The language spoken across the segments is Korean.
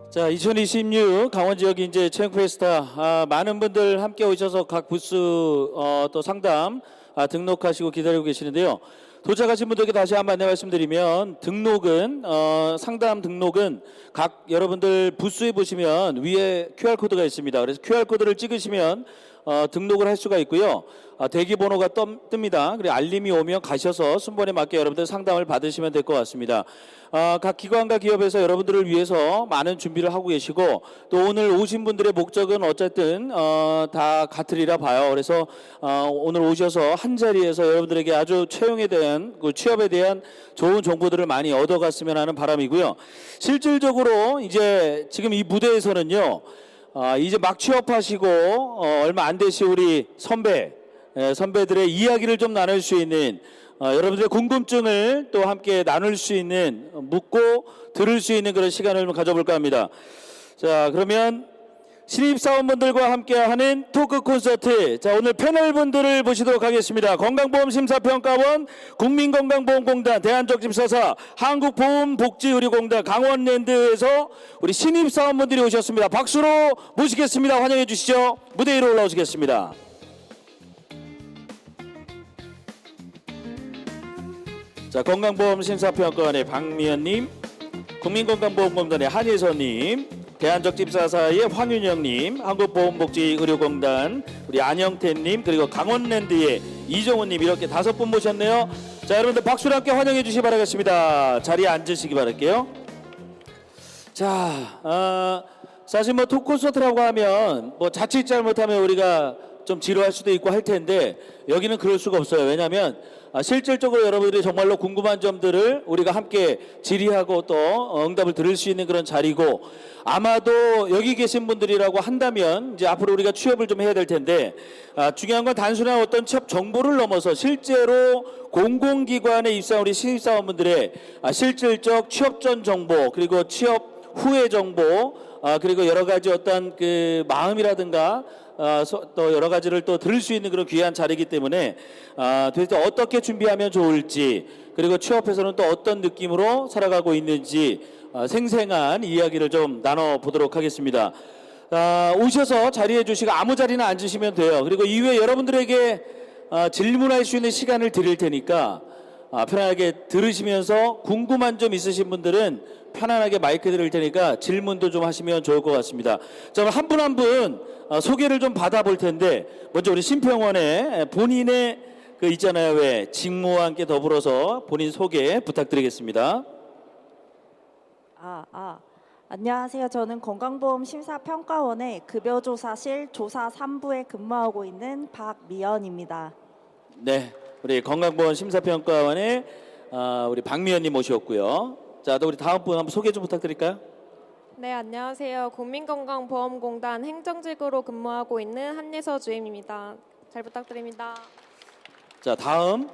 자, 2026 강원 지역 인재 체육 페스타 많은 분들 함께 오셔서 각 부스 또 상담 등록하시고 기다리고 계시는데요. 도착하신 분들께 다시 한번 안내 말씀드리면 등록은 상담 등록은 각 여러분들 부스에 보시면 위에 QR코드가 있습니다. 그래서 QR코드를 찍으시면 등록을 할 수가 있고요. 대기 번호가 뜹니다. 그리고 알림이 오면 가셔서 순번에 맞게 여러분들 상담을 받으시면 될 것 같습니다. 각 기관과 기업에서 여러분들을 위해서 많은 준비를 하고 계시고 또 오늘 오신 분들의 목적은 어쨌든 다 같으리라 봐요. 그래서 오늘 오셔서 한 자리에서 여러분들에게 아주 채용에 대한 취업에 대한 좋은 정보들을 많이 얻어갔으면 하는 바람이고요. 실질적으로 이제 지금 이 무대에서는요. 이제 막 취업하시고 얼마 안 되신 우리 선배들의 이야기를 좀 나눌 수 있는 여러분들의 궁금증을 또 함께 나눌 수 있는 묻고 들을 수 있는 그런 시간을 좀 가져볼까 합니다. 자, 그러면 신입사원분들과 함께하는 토크 콘서트. 자, 오늘 패널분들을 모시도록 하겠습니다. 건강보험심사평가원, 국민건강보험공단, 대한적집사사, 한국보험복지의료공단, 강원랜드에서 우리 신입사원분들이 오셨습니다. 박수로 모시겠습니다. 환영해 주시죠. 무대 위로 올라오시겠습니다. 자, 건강보험심사평가원의 박미연님, 국민건강보험공단의 한예선님, 대한적집사사의 황윤영님, 한국보험복지의료공단 우리 안영태님, 그리고 강원랜드의 이정훈님 이렇게 5분 모셨네요. 자, 여러분들 박수로 함께 환영해 주시기 바라겠습니다. 자리에 앉으시기 바랄게요. 자, 사실 뭐 토크콘서트라고 하면 뭐 자칫 잘못하면 우리가 좀 지루할 수도 있고 할 텐데 여기는 그럴 수가 없어요. 왜냐하면 실질적으로 여러분들이 정말로 궁금한 점들을 우리가 함께 질의하고 또 응답을 들을 수 있는 그런 자리고 아마도 여기 계신 분들이라고 한다면 이제 앞으로 우리가 취업을 좀 해야 될 텐데 중요한 건 단순한 어떤 취업 정보를 넘어서 실제로 공공기관에 입사한 우리 신입사원분들의 실질적 취업 전 정보 그리고 취업 후의 정보 그리고 여러 가지 어떤 그 마음이라든가 또 여러 가지를 또 들을 수 있는 그런 귀한 자리이기 때문에 도대체 어떻게 준비하면 좋을지 그리고 취업해서는 또 어떤 느낌으로 살아가고 있는지 생생한 이야기를 좀 나눠보도록 하겠습니다. 오셔서 자리해 주시고 아무 자리나 앉으시면 돼요. 그리고 이후에 여러분들에게 질문할 수 있는 시간을 드릴 테니까 편안하게 들으시면서 궁금한 점 있으신 분들은 편안하게 마이크 드릴 테니까 질문도 좀 하시면 좋을 것 같습니다. 자, 한 분 한 분 소개를 좀 받아볼 텐데 먼저 우리 심평원의 본인의 그 있잖아요. 왜 직무와 함께 더불어서 본인 소개 부탁드리겠습니다. 안녕하세요. 저는 건강보험심사평가원의 급여조사실 조사 3부에 근무하고 있는 박미연입니다. 네, 우리 건강보험심사평가원의 우리 박미연님 모셨고요. 자, 또 우리 다음 분 한번 소개 좀 부탁드릴까요? 네, 안녕하세요. 국민건강보험공단 행정직으로 근무하고 있는 한예서 주임입니다. 잘 부탁드립니다. 자, 다음.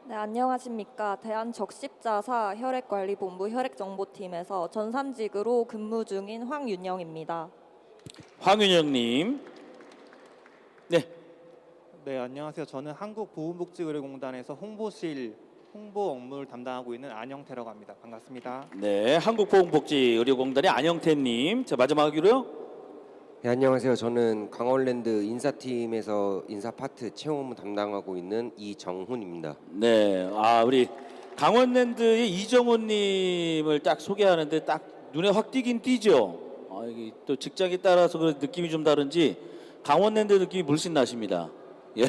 네, 안녕하십니까. 대한적십자사 혈액관리본부 혈액정보팀에서 전산직으로 근무 중인 황윤영입니다. 황윤영님. 네. 네, 안녕하세요. 저는 한국보험복지의료공단에서 홍보 업무를 담당하고 있는 안영태라고 합니다. 반갑습니다. 네, 한국보험복지의료공단의 안영태님. 자, 마지막으로요. 네, 안녕하세요. 저는 강원랜드 인사팀에서 인사 파트 채용 업무 담당하고 있는 이정훈입니다. 네, 우리 강원랜드의 이정훈님을 딱 소개하는데 딱 눈에 확 띄긴 띄죠. 이게 또 직장에 따라서 그 느낌이 좀 다른지 강원랜드 느낌이 물씬 나십니다. 예.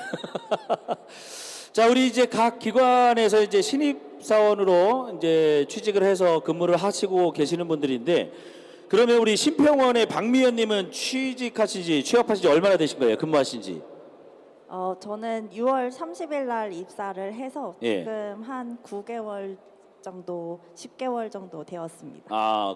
자, 우리 이제 각 기관에서 이제 신입사원으로 이제 취직을 해서 근무를 하시고 계시는 분들인데 그러면 우리 심평원의 박미연님은 취업하신 지 얼마나 되신 거예요? 근무하신 지? 저는 6월 30일 날 입사를 해서 예. 지금 한 9개월 정도, 10개월 정도 되었습니다.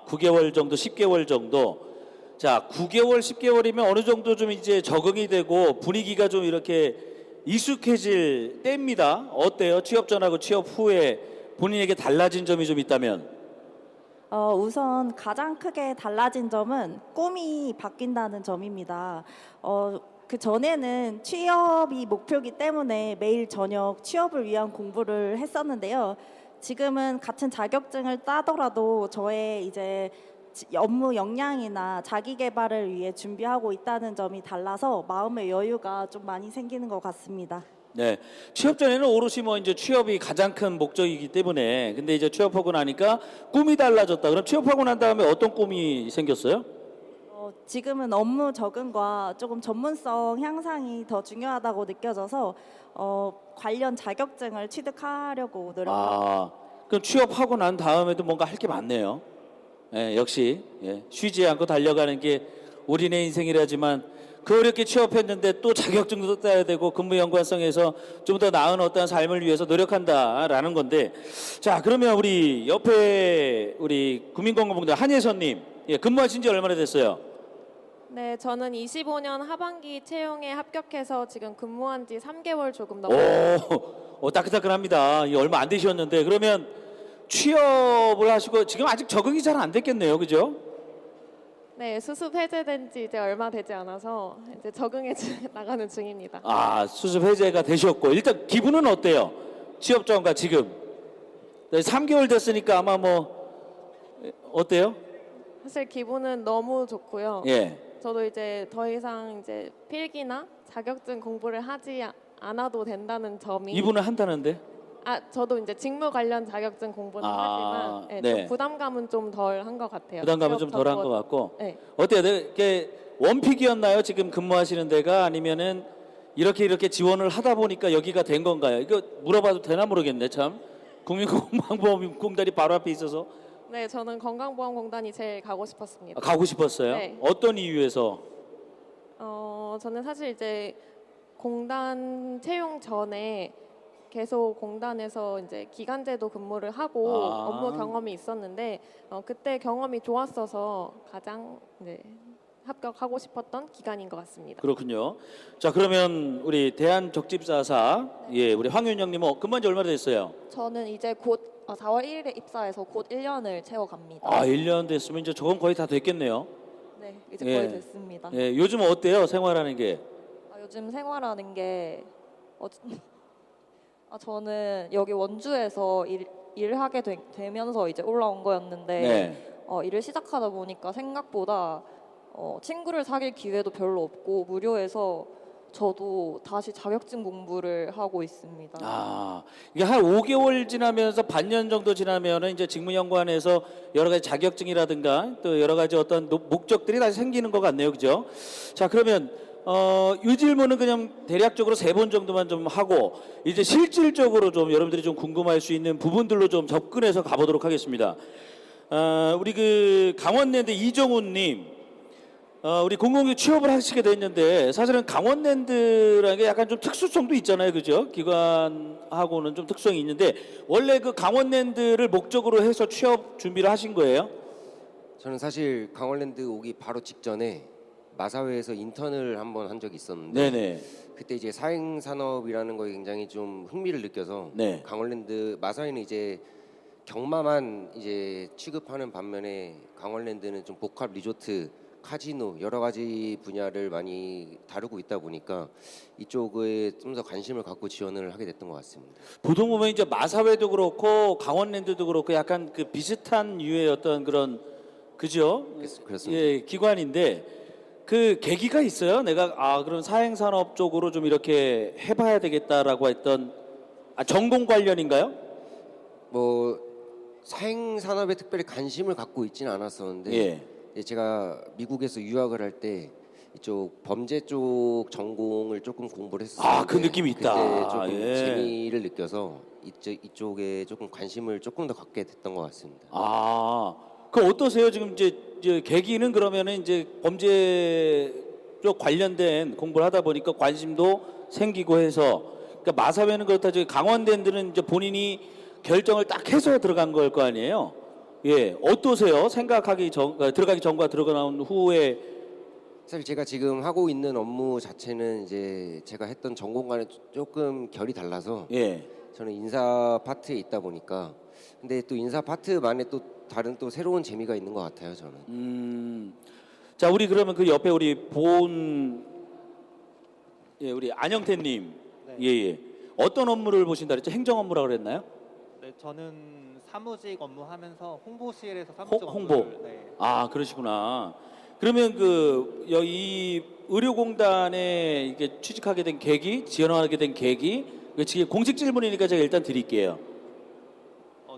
9개월 정도, 10개월 정도. 자, 9개월, 10개월이면 어느 정도 좀 이제 적응이 되고 분위기가 좀 이렇게 익숙해질 때입니다. 어때요? 취업 전하고 취업 후에 본인에게 달라진 점이 좀 있다면? 우선 가장 크게 달라진 점은 꿈이 바뀐다는 점입니다. 그 전에는 취업이 목표이기 때문에 매일 저녁 취업을 위한 공부를 했었는데요. 지금은 같은 자격증을 따더라도 저의 이제 업무 역량이나 자기 개발을 위해 준비하고 있다는 점이 달라서 마음의 여유가 좀 많이 생기는 것 같습니다. 네, 취업 전에는 오롯이 뭐 이제 취업이 가장 큰 목적이기 때문에 근데 이제 취업하고 나니까 꿈이 달라졌다. 그럼 취업하고 난 다음에 어떤 꿈이 생겼어요? 지금은 업무 적응과 조금 전문성 향상이 더 중요하다고 느껴져서 관련 자격증을 취득하려고 노력합니다. 아, 그럼 취업하고 난 다음에도 뭔가 할 게 많네요. 예, 역시 쉬지 않고 달려가는 게 우리네 인생이라지만 그 어렵게 취업했는데 또 자격증도 따야 되고 근무 연관성에서 좀 더 나은 어떤 삶을 위해서 노력한다라는 건데, 자 그러면 우리 옆에 우리 국민건강공단 한예선님, 근무하신 지 얼마나 됐어요? 네, 저는 25년 하반기 채용에 합격해서 지금 근무한 지 3개월 조금 오, 넘었습니다. 따끈따끈합니다. 이 얼마 안 되셨는데 그러면 취업을 하시고 지금 아직 적응이 잘 안 됐겠네요, 그죠? 네, 수습 해제된 지 이제 얼마 되지 않아서 이제 적응해 나가는 중입니다. 아, 수습 해제가 되셨고 일단 기분은 어때요? 취업 전과 지금 3개월 됐으니까 아마 뭐 어때요? 사실 기분은 너무 좋고요. 예. 저도 이제 더 이상 이제 필기나 자격증 공부를 하지 않아도 된다는 점이 이분은 한다는데? 저도 이제 직무 관련 자격증 공부는 아, 하지만 네. 좀 부담감은 좀 덜 한 것 같아요. 부담감은 취업 좀 덜한 것 전보다. 같고. 네. 어때요? 이게 원픽이었나요? 지금 근무하시는 데가 아니면은 이렇게 지원을 하다 보니까 여기가 된 건가요? 이거 물어봐도 되나 모르겠네 참. 국민건강보험공단이 바로 앞에 있어서 네, 저는 건강보험공단이 제일 가고 싶었습니다. 가고 싶었어요. 네. 어떤 이유에서? 저는 사실 이제 공단 채용 전에 계속 공단에서 이제 기간제도 근무를 하고 아. 업무 경험이 있었는데 그때 경험이 좋았어서 가장 합격하고 싶었던 기간인 것 같습니다. 그렇군요. 자 그러면 우리 대한적집사사 우리 황윤영님 근무한 지 얼마나 됐어요? 저는 이제 곧 4월 1일에 입사해서 곧 1년을 채워갑니다. 아 1년 됐으면 이제 저건 거의 다 됐겠네요. 네, 이제 예. 거의 됐습니다. 예, 요즘 어때요 생활하는 게? 요즘 생활하는 게 저는 여기 원주에서 일을 하게 되면서 이제 올라온 거였는데 네. 일을 시작하다 보니까 생각보다 친구를 사귈 기회도 별로 없고 무료해서 저도 다시 자격증 공부를 하고 있습니다. 아, 이게 한 5개월 지나면서 반년 정도 지나면은 이제 직무연관에서 여러 가지 자격증이라든가 또 여러 가지 어떤 목적들이 다시 생기는 것 같네요, 그죠? 자, 그러면 이 질문은 그냥 대략적으로 3번 정도만 좀 하고 이제 실질적으로 좀 여러분들이 좀 궁금할 수 있는 부분들로 좀 접근해서 가보도록 하겠습니다. 우리 그 강원랜드 이정훈님. 우리 공공기 취업을 하시게 됐는데 사실은 강원랜드라는 게 약간 좀 특수성도 있잖아요, 그죠? 기관하고는 좀 특성이 있는데 원래 그 강원랜드를 목적으로 해서 취업 준비를 하신 거예요? 저는 사실 강원랜드 오기 바로 직전에 마사회에서 인턴을 한번 한 적이 있었는데 네네. 그때 이제 사행 산업이라는 거에 굉장히 좀 흥미를 느껴서 네. 강원랜드 마사회는 이제 경마만 이제 취급하는 반면에 강원랜드는 좀 복합 리조트, 카지노 여러 가지 분야를 많이 다루고 있다 보니까 이쪽에 좀 더 관심을 갖고 지원을 하게 됐던 것 같습니다. 보통 보면 이제 마사회도 그렇고 강원랜드도 그렇고 약간 그 비슷한 유의 어떤 그런 그죠? 그렇습니다. 예, 기관인데 그 계기가 있어요. 내가 그럼 사행산업 쪽으로 좀 이렇게 해봐야 되겠다라고 했던 전공 관련인가요? 뭐 사행 산업에 특별히 관심을 갖고 있지는 않았었는데 예. 이제 제가 미국에서 유학을 할 때 이쪽 범죄 쪽 전공을 조금 공부를 했었는데 그 느낌이 있다. 그때 조금 예. 재미를 느껴서 이쪽에 조금 관심을 조금 더 갖게 됐던 것 같습니다. 그 어떠세요? 지금 이제 계기는 그러면은 이제 범죄 쪽 관련된 공부를 하다 보니까 관심도 생기고 해서 그러니까 마사회는 그렇다. 저기 강원랜드는 이제 본인이 결정을 딱 해서 들어간 걸 거 아니에요? 예, 어떠세요? 들어가기 전과 들어가 나온 후에 사실 제가 지금 하고 있는 업무 자체는 이제 제가 했던 전공과는 조금 결이 달라서 예, 저는 인사 파트에 있다 보니까 근데 또 인사 파트만의 또 다른 또 새로운 재미가 있는 것 같아요, 저는. 자 우리 그러면 그 옆에 우리 우리 안영태님, 네. 예, 어떤 업무를 보신다 그랬죠? 행정 업무라고 그랬나요? 네, 저는 사무직 업무하면서 홍보실에서 사무직 홍보. 업무를 아, 그러시구나. 그러면 그 이 의료공단에 이게 취직하게 된 계기, 지원하게 된 계기, 그 지금 공식 질문이니까 제가 일단 드릴게요.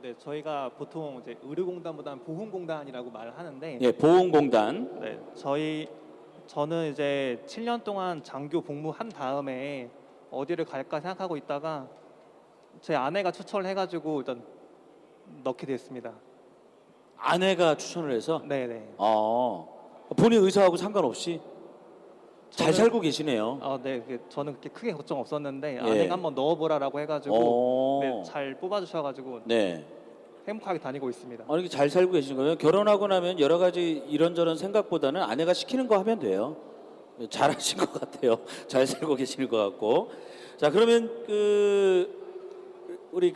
네, 저희가 보통 이제 의료공단보다는 보훈공단이라고 말을 하는데, 예, 보훈공단. 네, 저는 이제 7년 동안 장교 복무한 다음에 어디를 갈까 생각하고 있다가 제 아내가 추천을 해가지고 일단 넣게 됐습니다. 아내가 추천을 해서. 네네. 본인 의사하고 상관없이 잘 저는- 살고 계시네요. 네, 저는 그렇게 크게 걱정 없었는데 예. 아내가 한번 넣어보라라고 해가지고 어. 네, 잘 뽑아주셔가지고 네. 행복하게 다니고 있습니다. 이렇게 잘 살고 계시는 거예요. 결혼하고 나면 여러 가지 이런저런 생각보다는 아내가 시키는 거 하면 돼요. 잘하신 것 같아요. 잘 살고 계시는 것 같고. 자, 그러면 우리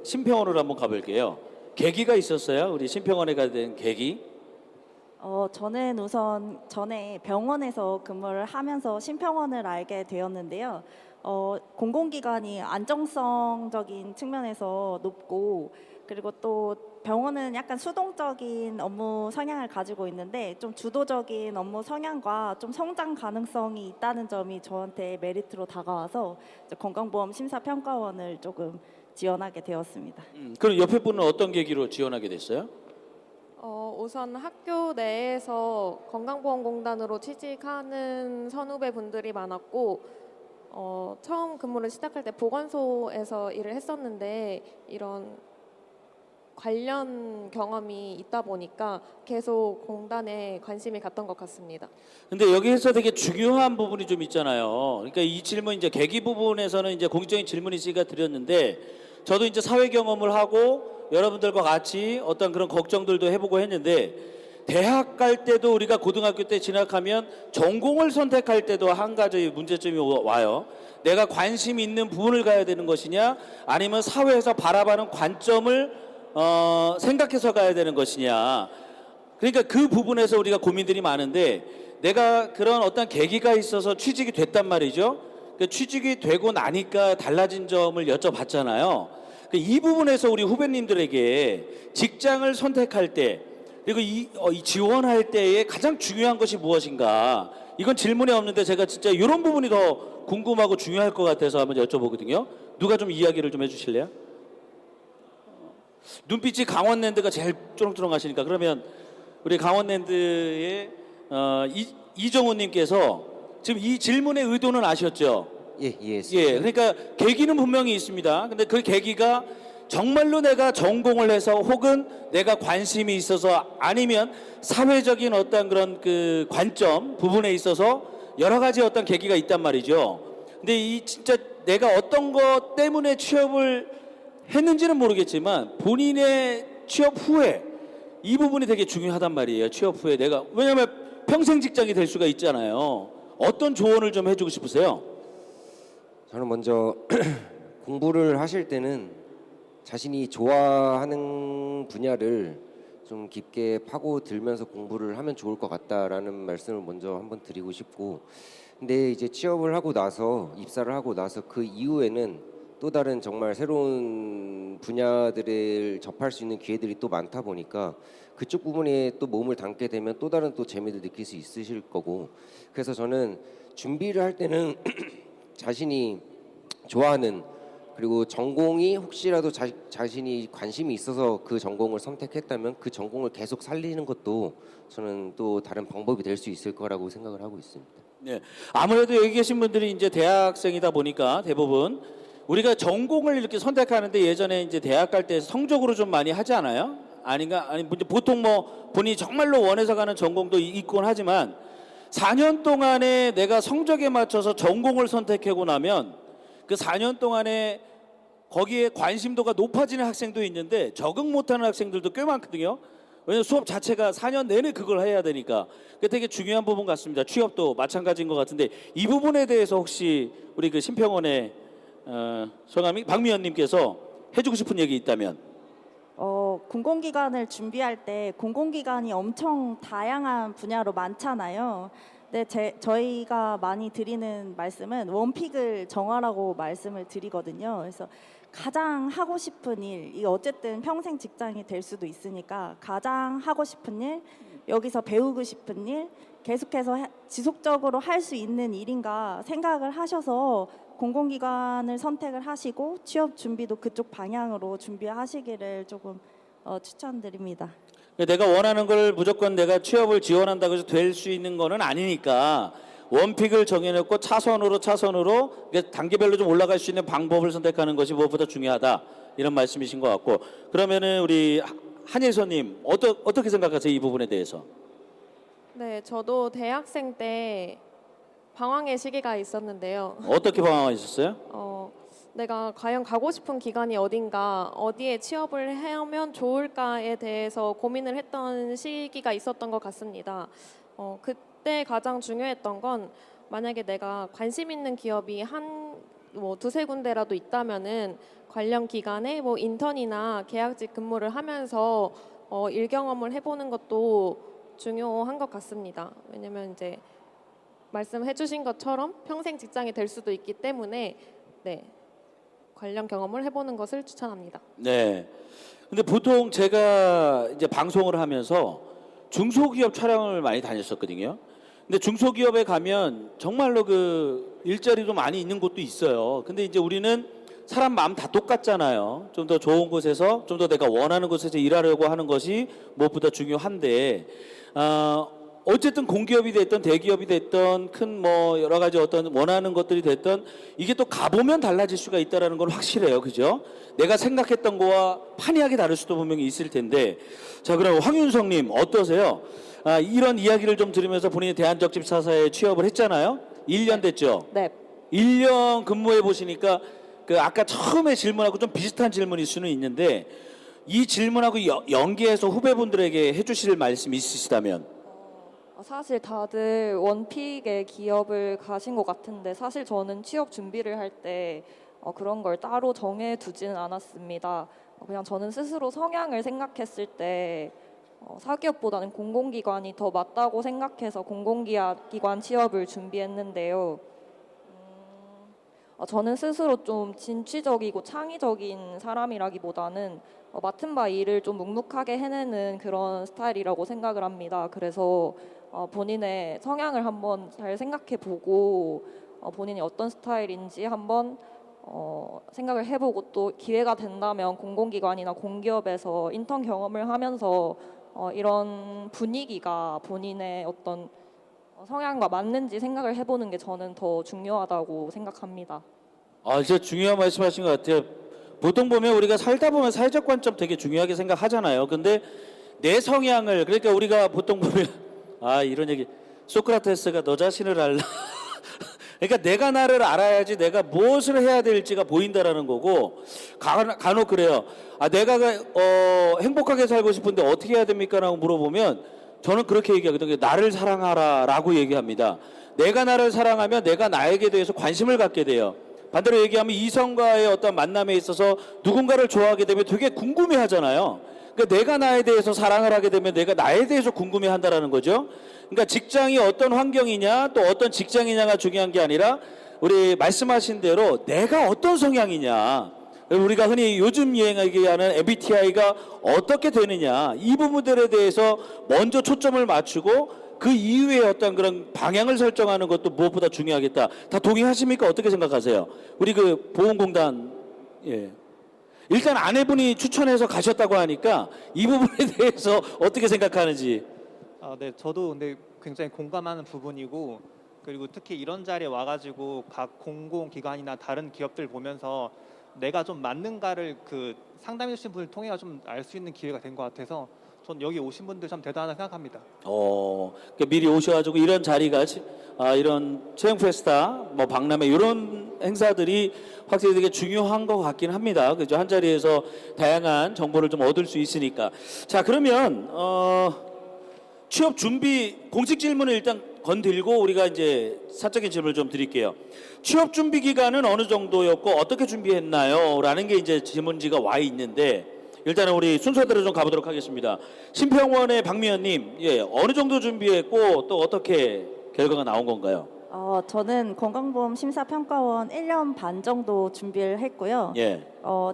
심평원으로 한번 가볼게요. 계기가 있었어요? 우리 심평원에 가야 된 계기? 저는 우선 전에 병원에서 근무를 하면서 심평원을 알게 되었는데요. 공공기관이 안정성적인 측면에서 높고, 그리고 또 병원은 약간 수동적인 업무 성향을 가지고 있는데 좀 주도적인 업무 성향과 좀 성장 가능성이 있다는 점이 저한테 메리트로 다가와서 이제 건강보험 심사평가원을 조금 지원하게 되었습니다. 그럼 옆에 분은 어떤 계기로 지원하게 됐어요? 우선 학교 내에서 건강보험공단으로 취직하는 선후배 분들이 많았고 처음 근무를 시작할 때 보건소에서 일을 했었는데 이런 관련 경험이 있다 보니까 계속 공단에 관심이 갔던 것 같습니다. 근데 여기에서 되게 중요한 부분이 좀 있잖아요. 그러니까 이 질문 이제 계기 부분에서는 이제 공식적인 질문이 있으니까 드렸는데 저도 이제 사회 경험을 하고 여러분들과 같이 어떤 그런 걱정들도 해보고 했는데 대학 갈 때도 우리가 고등학교 때 진학하면 전공을 선택할 때도 한 가지 문제점이 와요. 내가 관심 있는 부분을 가야 되는 것이냐 아니면 사회에서 바라보는 관점을 생각해서 가야 되는 것이냐. 그러니까 그 부분에서 우리가 고민들이 많은데 내가 그런 어떤 계기가 있어서 취직이 됐단 말이죠. 그 취직이 되고 나니까 달라진 점을 여쭤봤잖아요. 이 부분에서 우리 후배님들에게 직장을 선택할 때 그리고 이 지원할 때에 가장 중요한 것이 무엇인가? 이건 질문이 없는데 제가 진짜 이런 부분이 더 궁금하고 중요할 것 같아서 한번 여쭤보거든요. 누가 좀 이야기를 좀 해주실래요? 눈빛이 강원랜드가 제일 쩌렁쩌렁하시니까 그러면 우리 강원랜드의 이정훈님께서 지금 이 질문의 의도는 아셨죠? 예, 이해했습니다. 예, 그러니까 계기는 분명히 있습니다. 근데 그 계기가 정말로 내가 전공을 해서 혹은 내가 관심이 있어서 아니면 사회적인 어떤 그런 그 관점 부분에 있어서 여러 가지 어떤 계기가 있단 말이죠. 근데 이 진짜 내가 어떤 것 때문에 취업을 했는지는 모르겠지만 본인의 취업 후에 이 부분이 되게 중요하단 말이에요. 취업 후에 내가 왜냐하면 평생 직장이 될 수가 있잖아요. 어떤 조언을 좀 해주고 싶으세요? 저는 먼저 공부를 하실 때는 자신이 좋아하는 분야를 좀 깊게 파고들면서 공부를 하면 좋을 것 같다라는 말씀을 먼저 한번 드리고 싶고, 근데 이제 취업을 하고 나서 입사를 하고 나서 그 이후에는 또 다른 정말 새로운 분야들을 접할 수 있는 기회들이 또 많다 보니까 그쪽 부분에 또 몸을 담게 되면 또 다른 또 재미를 느낄 수 있으실 거고, 그래서 저는 준비를 할 때는 자신이 좋아하는 그리고 전공이 혹시라도 자신이 관심이 있어서 그 전공을 선택했다면 그 전공을 계속 살리는 것도 저는 또 다른 방법이 될 수 있을 거라고 생각을 하고 있습니다. 네, 아무래도 여기 계신 분들이 이제 대학생이다 보니까 대부분 우리가 전공을 이렇게 선택하는데 예전에 이제 대학 갈 때 성적으로 좀 많이 하지 않아요? 아닌가? 아니 보통 뭐 본인이 정말로 원해서 가는 전공도 있곤 하지만 4년 동안에 내가 성적에 맞춰서 전공을 선택하고 나면 그 4년 동안에 거기에 관심도가 높아지는 학생도 있는데 적응 못하는 학생들도 꽤 많거든요. 왜냐하면 수업 자체가 4년 내내 그걸 해야 되니까. 그게 되게 중요한 부분 같습니다. 취업도 마찬가지인 것 같은데 이 부분에 대해서 혹시 우리 그 심평원의 성함이 박미연님께서 해주고 싶은 얘기 있다면? 공공기관을 준비할 때 공공기관이 엄청 다양한 분야로 많잖아요. 근데 저희가 많이 드리는 말씀은 원픽을 정하라고 말씀을 드리거든요. 그래서 가장 하고 싶은 일, 이 어쨌든 평생 직장이 될 수도 있으니까 가장 하고 싶은 일, 여기서 배우고 싶은 일, 계속해서 지속적으로 할 수 있는 일인가 생각을 하셔서 공공기관을 선택을 하시고 취업 준비도 그쪽 방향으로 준비하시기를 조금 추천드립니다. 내가 원하는 걸 무조건 내가 취업을 지원한다고 해서 될 수 있는 거는 아니니까 원픽을 정해놓고 차선으로 단계별로 좀 올라갈 수 있는 방법을 선택하는 것이 무엇보다 중요하다, 이런 말씀이신 것 같고, 그러면은 우리 한예선님 어떻게 생각하세요, 이 부분에 대해서? 네, 저도 대학생 때 방황의 시기가 있었는데요. 어떻게 방황하셨어요? 내가 과연 가고 싶은 기관이 어딘가, 어디에 취업을 하면 좋을까에 대해서 고민을 했던 시기가 있었던 것 같습니다. 그때 가장 중요했던 건, 만약에 내가 관심 있는 기업이 두세 군데라도 있다면은 관련 기관에 인턴이나 계약직 근무를 하면서 일 경험을 해보는 것도 중요한 것 같습니다. 왜냐면 이제 말씀해주신 것처럼 평생 직장이 될 수도 있기 때문에 네, 관련 경험을 해보는 것을 추천합니다. 네. 근데 보통 제가 이제 방송을 하면서 중소기업 촬영을 많이 다녔었거든요. 근데 중소기업에 가면 정말로 그 일자리도 많이 있는 곳도 있어요. 근데 이제 우리는 사람 마음 다 똑같잖아요. 좀 더 좋은 곳에서, 좀 더 내가 원하는 곳에서 일하려고 하는 것이 무엇보다 중요한데, 어쨌든 공기업이 됐던 대기업이 됐던 큰 여러 가지 어떤 원하는 것들이 됐던, 이게 또 가보면 달라질 수가 있다라는 건 확실해요. 그죠? 내가 생각했던 거와 판이하게 다를 수도 분명히 있을 텐데, 자, 그럼 황윤성님 어떠세요? 이런 이야기를 좀 들으면서 본인이 대한적집사사에 취업을 했잖아요. 1년 됐죠? 네. 1년 근무해 보시니까 그 아까 처음에 질문하고 좀 비슷한 질문일 수는 있는데, 이 질문하고 연계해서 후배분들에게 해주실 말씀 있으시다면? 사실 다들 원픽의 기업을 가신 것 같은데, 사실 저는 취업 준비를 할 때 그런 걸 따로 정해 두지는 않았습니다. 그냥 저는 스스로 성향을 생각했을 때 사기업보다는 공공기관이 더 맞다고 생각해서 공공기관 취업을 준비했는데요. 저는 스스로 좀 진취적이고 창의적인 사람이라기보다는 맡은 바 일을 좀 묵묵하게 해내는 그런 스타일이라고 생각을 합니다. 그래서 본인의 성향을 한번 잘 생각해 보고 본인이 어떤 스타일인지 한번 생각을 해보고, 또 기회가 된다면 공공기관이나 공기업에서 인턴 경험을 하면서 이런 분위기가 본인의 어떤 성향과 맞는지 생각을 해보는 게 저는 더 중요하다고 생각합니다. 진짜 중요한 말씀하신 것 같아요. 보통 보면 우리가 살다 보면 사회적 관점 되게 중요하게 생각하잖아요. 근데 내 성향을, 그러니까 우리가 보통 보면 이런 얘기, 소크라테스가 너 자신을 알라. 그러니까 내가 나를 알아야지 내가 무엇을 해야 될지가 보인다라는 거고, 간혹 그래요. 내가 행복하게 살고 싶은데 어떻게 해야 됩니까? 라고 물어보면 저는 그렇게 얘기하거든요. 나를 사랑하라 라고 얘기합니다. 내가 나를 사랑하면 내가 나에게 대해서 관심을 갖게 돼요. 반대로 얘기하면 이성과의 어떤 만남에 있어서 누군가를 좋아하게 되면 되게 궁금해 하잖아요. 그러니까 내가 나에 대해서 사랑을 하게 되면 내가 나에 대해서 궁금해 한다라는 거죠. 그러니까 직장이 어떤 환경이냐, 또 어떤 직장이냐가 중요한 게 아니라, 우리 말씀하신 대로 내가 어떤 성향이냐, 우리가 흔히 요즘 유행하게 하는 MBTI가 어떻게 되느냐, 이 부분들에 대해서 먼저 초점을 맞추고 그 이후에 어떤 그런 방향을 설정하는 것도 무엇보다 중요하겠다. 다 동의하십니까? 어떻게 생각하세요? 우리 그 보험공단, 일단 아내분이 추천해서 가셨다고 하니까 이 부분에 대해서 어떻게 생각하는지. 네, 저도 근데 굉장히 공감하는 부분이고, 그리고 특히 이런 자리에 와가지고 각 공공기관이나 다른 기업들 보면서 내가 좀 맞는가를 그 상담해 주신 분을 통해 좀 알 수 있는 기회가 된 것 같아서 전 여기 오신 분들 참 대단하다 생각합니다. 그러니까 미리 오셔가지고 이런 자리가, 이런 채용 페스타, 박람회 이런 행사들이 확실히 되게 중요한 것 같긴 합니다. 그죠? 한 자리에서 다양한 정보를 좀 얻을 수 있으니까. 자, 그러면 취업 준비 공식 질문을 일단 건들고 우리가 이제 사적인 질문을 좀 드릴게요. 취업 준비 기간은 어느 정도였고 어떻게 준비했나요? 라는 게 이제 질문지가 와 있는데, 일단은 우리 순서대로 좀 가보도록 하겠습니다. 심평원의 박미연님, 어느 정도 준비했고 또 어떻게 결과가 나온 건가요? 저는 건강보험 심사평가원 1년 반 정도 준비를 했고요. 예.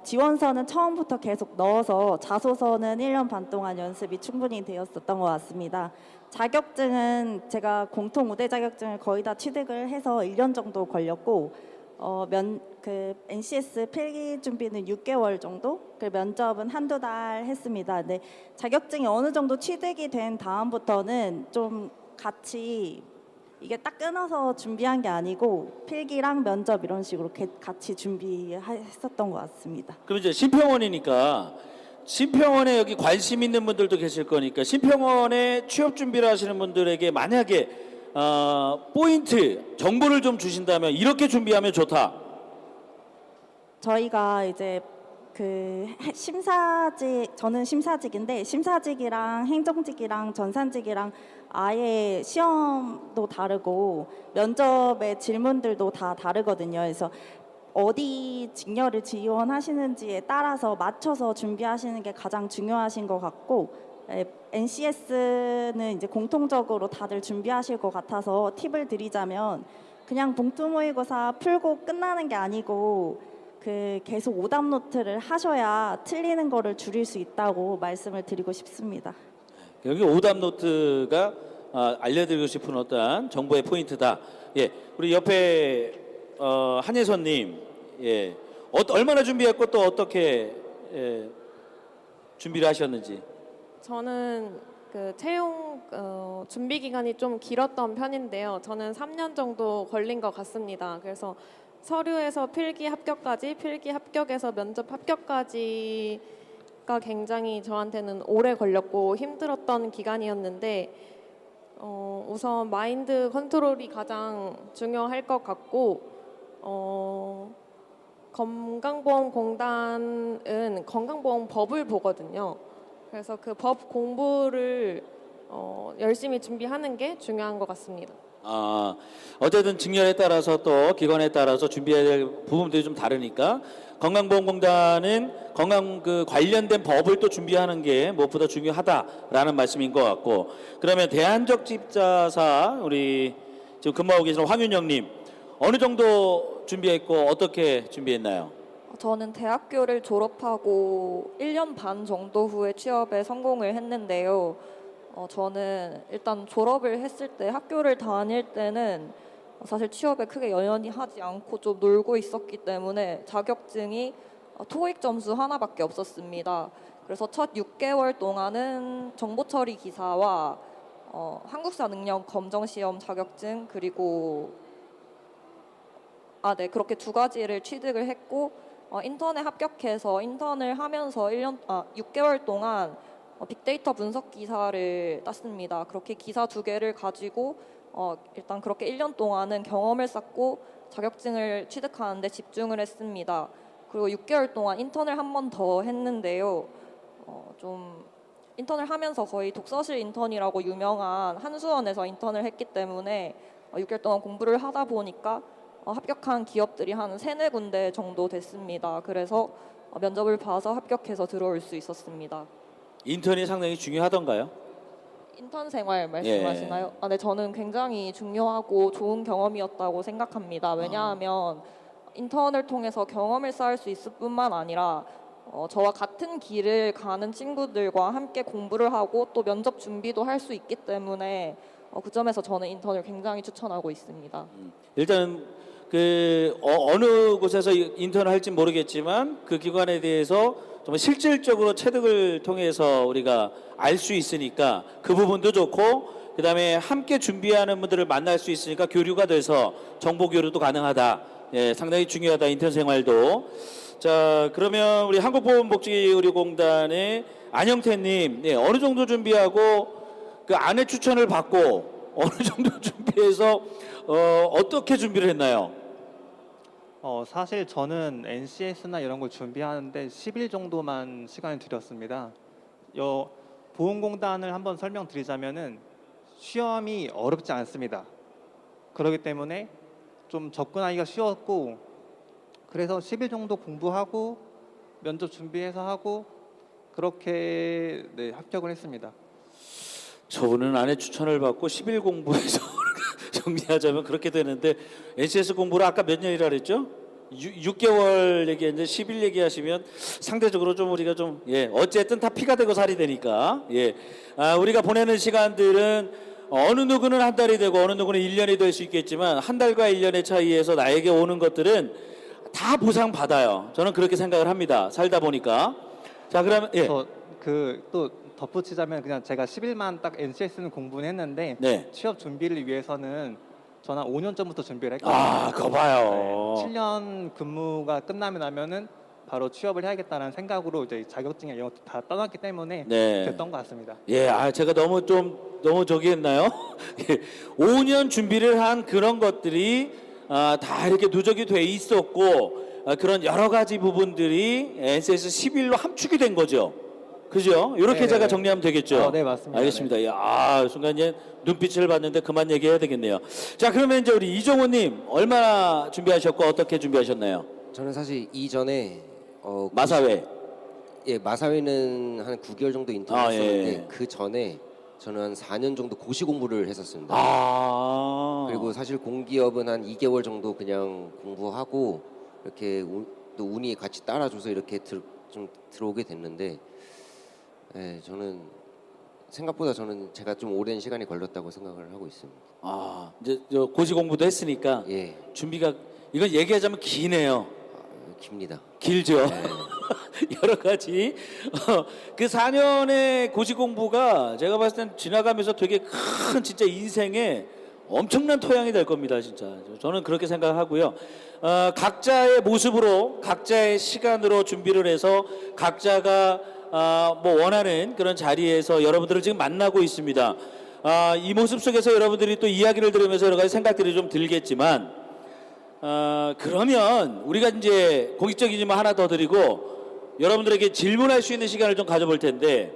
지원서는 처음부터 계속 넣어서 자소서는 1년 반 동안 연습이 충분히 되었었던 것 같습니다. 자격증은 제가 공통 우대 자격증을 거의 다 취득을 해서 1년 정도 걸렸고 NCS 필기 준비는 6개월 정도, 면접은 한두 달 했습니다. 근데 자격증이 어느 정도 취득이 된 다음부터는 좀 같이 이게 딱 끊어서 준비한 게 아니고 필기랑 면접 이런 식으로 같이 준비했었던 것 같습니다. 그럼 이제 신평원이니까 신평원에 여기 관심 있는 분들도 계실 거니까 신평원에 취업 준비를 하시는 분들에게 만약에 포인트 정보를 좀 주신다면 이렇게 준비하면 좋다. 저희가 이제 저는 심사직인데 심사직이랑 행정직이랑 전산직이랑 아예 시험도 다르고 면접의 질문들도 다 다르거든요. 그래서 어디 직렬을 지원하시는지에 따라서 맞춰서 준비하시는 게 가장 중요하신 것 같고 NCS는 이제 공통적으로 다들 준비하실 것 같아서 팁을 드리자면 그냥 봉투 모의고사 풀고 끝나는 게 아니고 계속 오답 노트를 하셔야 틀리는 거를 줄일 수 있다고 말씀을 드리고 싶습니다. 여기 오답 노트가 알려드리고 싶은 어떤 정보의 포인트다. 예, 우리 옆에 한예선님, 예, 얼마나 준비했고 또 어떻게 준비를 하셨는지. 저는 채용 준비 기간이 좀 길었던 편인데요. 저는 3년 정도 걸린 것 같습니다. 그래서 서류에서 필기 합격까지, 필기 합격에서 면접 합격까지가 굉장히 저한테는 오래 걸렸고 힘들었던 기간이었는데 우선 마인드 컨트롤이 가장 중요할 것 같고 건강보험공단은 건강보험법을 보거든요. 그래서 그 법 공부를 열심히 준비하는 게 중요한 것 같습니다. 어쨌든 직렬에 따라서 또 기관에 따라서 준비해야 될 부분들이 좀 다르니까 건강보험공단은 건강 관련된 법을 또 준비하는 게 무엇보다 중요하다라는 말씀인 것 같고, 그러면 대한적집자사 우리 지금 근무하고 계시는 황윤영님 어느 정도 준비했고 어떻게 준비했나요? 저는 대학교를 졸업하고 1년 반 정도 후에 취업에 성공을 했는데요. 저는 일단 졸업을 했을 때 학교를 다닐 때는 사실 취업에 크게 연연히 하지 않고 좀 놀고 있었기 때문에 자격증이 토익 점수 하나밖에 없었습니다. 그래서 첫 6개월 동안은 정보처리 기사와 한국사 능력 검정 시험 자격증 그리고 네, 그렇게 두 가지를 취득을 했고 인턴에 합격해서 인턴을 하면서 6개월 동안 빅데이터 분석 기사를 땄습니다. 그렇게 기사 2개를 가지고 일단 그렇게 1년 동안은 경험을 쌓고 자격증을 취득하는 데 집중을 했습니다. 그리고 6개월 동안 인턴을 한 번 더 했는데요. 좀 인턴을 하면서 거의 독서실 인턴이라고 유명한 한수원에서 인턴을 했기 때문에 6개월 동안 공부를 하다 보니까 합격한 기업들이 한 3-4군데 정도 됐습니다. 그래서 면접을 봐서 합격해서 들어올 수 있었습니다. 인턴이 상당히 중요하던가요? 인턴 생활 말씀하시나요? 네, 저는 굉장히 중요하고 좋은 경험이었다고 생각합니다. 왜냐하면 인턴을 통해서 경험을 쌓을 수 있을 뿐만 아니라 저와 같은 길을 가는 친구들과 함께 공부를 하고 또 면접 준비도 할 수 있기 때문에 그 점에서 저는 인턴을 굉장히 추천하고 있습니다. 일단 어느 곳에서 인턴을 할지 모르겠지만 그 기관에 대해서 정말 실질적으로 체득을 통해서 우리가 알 수 있으니까 그 부분도 좋고, 그다음에 함께 준비하는 분들을 만날 수 있으니까 교류가 돼서 정보 교류도 가능하다. 예, 상당히 중요하다, 인턴 생활도. 자, 그러면 우리 한국보험복지의료공단의 안영태님, 예, 어느 정도 준비하고 그 아내 추천을 받고 어느 정도 준비해서 어떻게 준비를 했나요? 사실 저는 NCS나 이런 걸 준비하는데 10일 정도만 시간을 들였습니다. 보험공단을 한번 설명드리자면은 시험이 어렵지 않습니다. 그렇기 때문에 좀 접근하기가 쉬웠고, 그래서 10일 정도 공부하고 면접 준비해서 하고 그렇게 합격을 했습니다. 저분은 아내 추천을 받고 10일 공부해서 정리하자면 그렇게 되는데 NCS 공부를 아까 몇 년이라 그랬죠? 6개월 얘기했는데 10일 얘기하시면 상대적으로 좀 우리가 좀 어쨌든 다 피가 되고 살이 되니까 우리가 보내는 시간들은 어느 누구는 한 달이 되고 어느 누구는 1년이 될 수 있겠지만 한 달과 1년의 차이에서 나에게 오는 것들은 다 보상받아요. 저는 그렇게 생각을 합니다. 살다 보니까. 자, 그러면 또 덧붙이자면 그냥 제가 10일만 딱 NCS는 공부는 했는데 네. 취업 준비를 위해서는 저는 한 5년 전부터 준비를 했거든요. 아, 그거 봐요. 7년 근무가 끝나면은 바로 취업을 해야겠다는 생각으로 이제 자격증이 이런 것도 다 떠났기 때문에 네. 됐던 것 같습니다. 제가 너무 저기 했나요? 5년 준비를 한 그런 것들이 다 이렇게 누적이 돼 있었고 그런 여러 가지 부분들이 NCS 11로 함축이 된 거죠. 그죠? 이렇게 네, 제가 네. 정리하면 되겠죠? 네, 맞습니다. 알겠습니다. 순간 눈빛을 봤는데 그만 얘기해야 되겠네요. 자, 그러면 이제 우리 이종호님 얼마나 준비하셨고 어떻게 준비하셨나요? 저는 사실 이전에 마사회. 마사회는 한 9개월 정도 인턴 아, 했었는데 예. 그 전에 저는 한 4년 정도 고시 공부를 했었습니다. 그리고 사실 공기업은 한 2개월 정도 그냥 공부하고 이렇게 또 운이 같이 따라줘서 이렇게 좀 들어오게 됐는데 저는 생각보다 제가 좀 오랜 시간이 걸렸다고 생각을 하고 있습니다. 이제 저 고시 공부도 했으니까 예, 준비가 이건 얘기하자면 기네요. 깁니다. 길죠. 네. 여러 가지 그 4년의 고시 공부가 제가 봤을 땐 지나가면서 되게 큰 진짜 인생에 엄청난 토양이 될 겁니다. 진짜 저는 그렇게 생각하고요. 각자의 모습으로 각자의 시간으로 준비를 해서 각자가 뭐 원하는 그런 자리에서 여러분들을 지금 만나고 있습니다. 이 모습 속에서 여러분들이 또 이야기를 들으면서 여러 가지 생각들이 좀 들겠지만 그러면 우리가 이제 공식적이지만 하나 더 드리고 여러분들에게 질문할 수 있는 시간을 좀 가져볼 텐데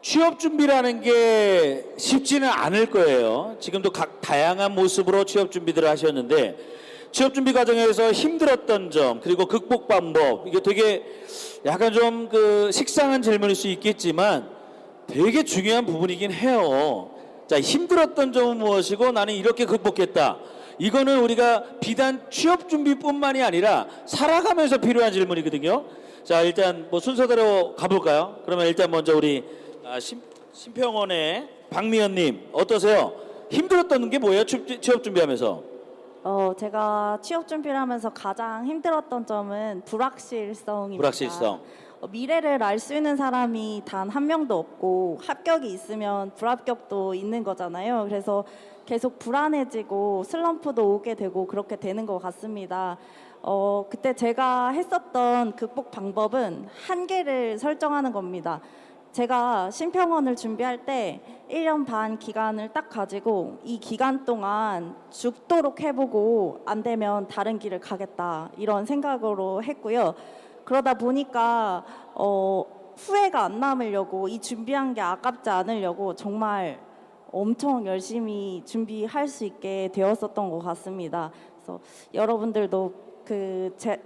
취업 준비라는 게 쉽지는 않을 거예요. 지금도 각 다양한 모습으로 취업 준비들을 하셨는데 취업 준비 과정에서 힘들었던 점 그리고 극복 방법 이게 되게 약간 좀 그 식상한 질문일 수 있겠지만 되게 중요한 부분이긴 해요. 자, 힘들었던 점은 무엇이고 나는 이렇게 극복했다. 이거는 우리가 비단 취업 준비뿐만이 아니라 살아가면서 필요한 질문이거든요. 자, 일단 뭐 순서대로 가볼까요? 그러면 일단 먼저 우리 심평원의 박미연님 어떠세요? 힘들었던 게 뭐예요? 취업 준비하면서? 제가 취업 준비를 하면서 가장 힘들었던 점은 불확실성입니다. 불확실성. 미래를 알 수 있는 사람이 단 한 명도 없고 합격이 있으면 불합격도 있는 거잖아요. 그래서 계속 불안해지고 슬럼프도 오게 되고 그렇게 되는 것 같습니다. 그때 제가 했었던 극복 방법은 한계를 설정하는 겁니다. 제가 심평원을 준비할 때 1년 반 기간을 딱 가지고 이 기간 동안 죽도록 해보고 안 되면 다른 길을 가겠다 이런 생각으로 했고요. 그러다 보니까 후회가 안 남으려고 이 준비한 게 아깝지 않으려고 정말 엄청 열심히 준비할 수 있게 되었었던 것 같습니다. 그래서 여러분들도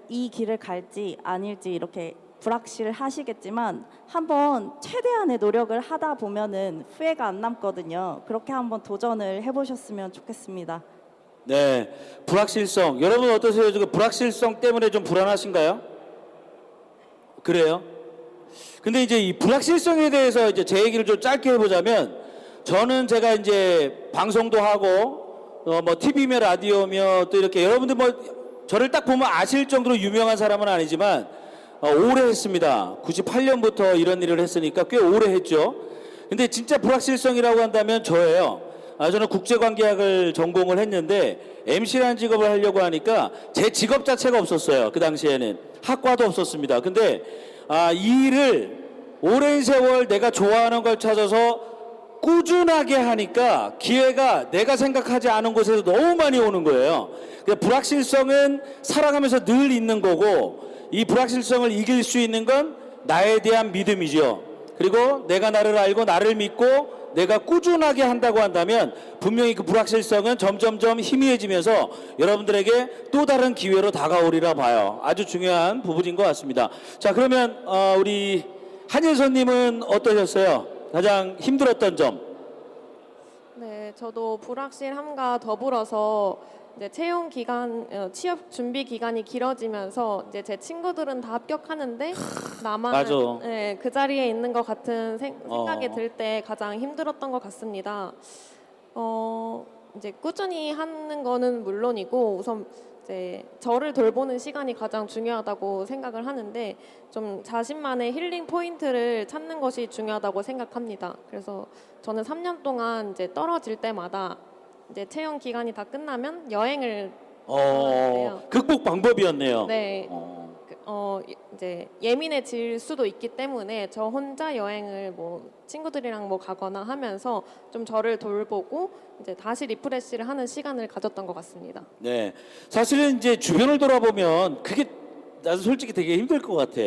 이 길을 갈지 아닐지 이렇게 불확실하시겠지만 한번 최대한의 노력을 하다 보면은 후회가 안 남거든요. 그렇게 한번 도전을 해보셨으면 좋겠습니다. 네, 불확실성. 여러분 어떠세요? 지금 불확실성 때문에 좀 불안하신가요? 그래요? 근데 이제 이 불확실성에 대해서 이제 제 얘기를 좀 짧게 해보자면 저는 제가 이제 방송도 하고 뭐 TV며 라디오며 또 이렇게 여러분들 뭐 저를 딱 보면 아실 정도로 유명한 사람은 아니지만 오래 했습니다. 98년부터 이런 일을 했으니까 꽤 오래 했죠. 근데 진짜 불확실성이라고 한다면 저예요. 저는 국제관계학을 전공을 했는데 MC라는 직업을 하려고 하니까 제 직업 자체가 없었어요. 그 당시에는 학과도 없었습니다. 근데 이 일을 오랜 세월 내가 좋아하는 걸 찾아서 꾸준하게 하니까 기회가 내가 생각하지 않은 곳에서 너무 많이 오는 거예요. 불확실성은 살아가면서 늘 있는 거고 이 불확실성을 이길 수 있는 건 나에 대한 믿음이죠. 그리고 내가 나를 알고 나를 믿고 내가 꾸준하게 한다고 한다면 분명히 그 불확실성은 점점점 희미해지면서 여러분들에게 또 다른 기회로 다가오리라 봐요. 아주 중요한 부분인 것 같습니다. 자, 그러면 우리 한예선님은 어떠셨어요? 가장 힘들었던 점? 네, 네, 저도 불확실함과 더불어서 이제 취업 준비 기간이 길어지면서 이제 제 친구들은 다 합격하는데 나만 맞아. 네, 그 자리에 있는 것 같은 생각이 어. 들 때 가장 힘들었던 것 같습니다. 이제 꾸준히 하는 거는 물론이고 우선 이제 저를 돌보는 시간이 가장 중요하다고 생각을 하는데 좀 자신만의 힐링 포인트를 찾는 것이 중요하다고 생각합니다. 그래서 저는 3년 동안 이제 떨어질 때마다 이제 채용 기간이 다 끝나면 여행을 떠나는데요. 극복 방법이었네요. 네. 어. 이제 예민해질 수도 있기 때문에 저 혼자 여행을 뭐 친구들이랑 뭐 가거나 하면서 좀 저를 돌보고 이제 다시 리프레시를 하는 시간을 가졌던 것 같습니다. 네. 사실은 이제 주변을 돌아보면 그게 나도 솔직히 되게 힘들 것 같아.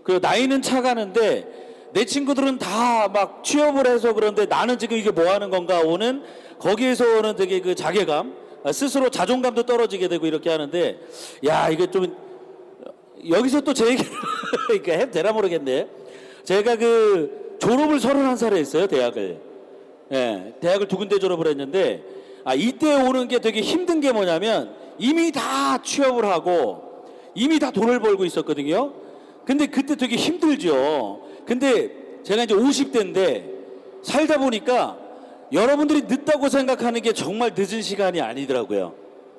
그 나이는 차가는데 내 친구들은 다 막 취업을 해서 그런데 나는 지금 이게 뭐 하는 건가 오는 거기에서 오는 되게 그 자괴감, 스스로 자존감도 떨어지게 되고 이렇게 하는데 야, 이게 좀 여기서 또 제 얘기를 그러니까 해도 되나 모르겠네. 제가 그 졸업을 31살에 했어요, 대학을. 예, 대학을 2군데 졸업을 했는데 이때 오는 게 되게 힘든 게 뭐냐면 이미 다 취업을 하고 이미 다 돈을 벌고 있었거든요. 근데 그때 되게 힘들죠. 근데 제가 이제 50대인데 살다 보니까 여러분들이 늦다고 생각하는 게 정말 늦은 시간이 아니더라고요.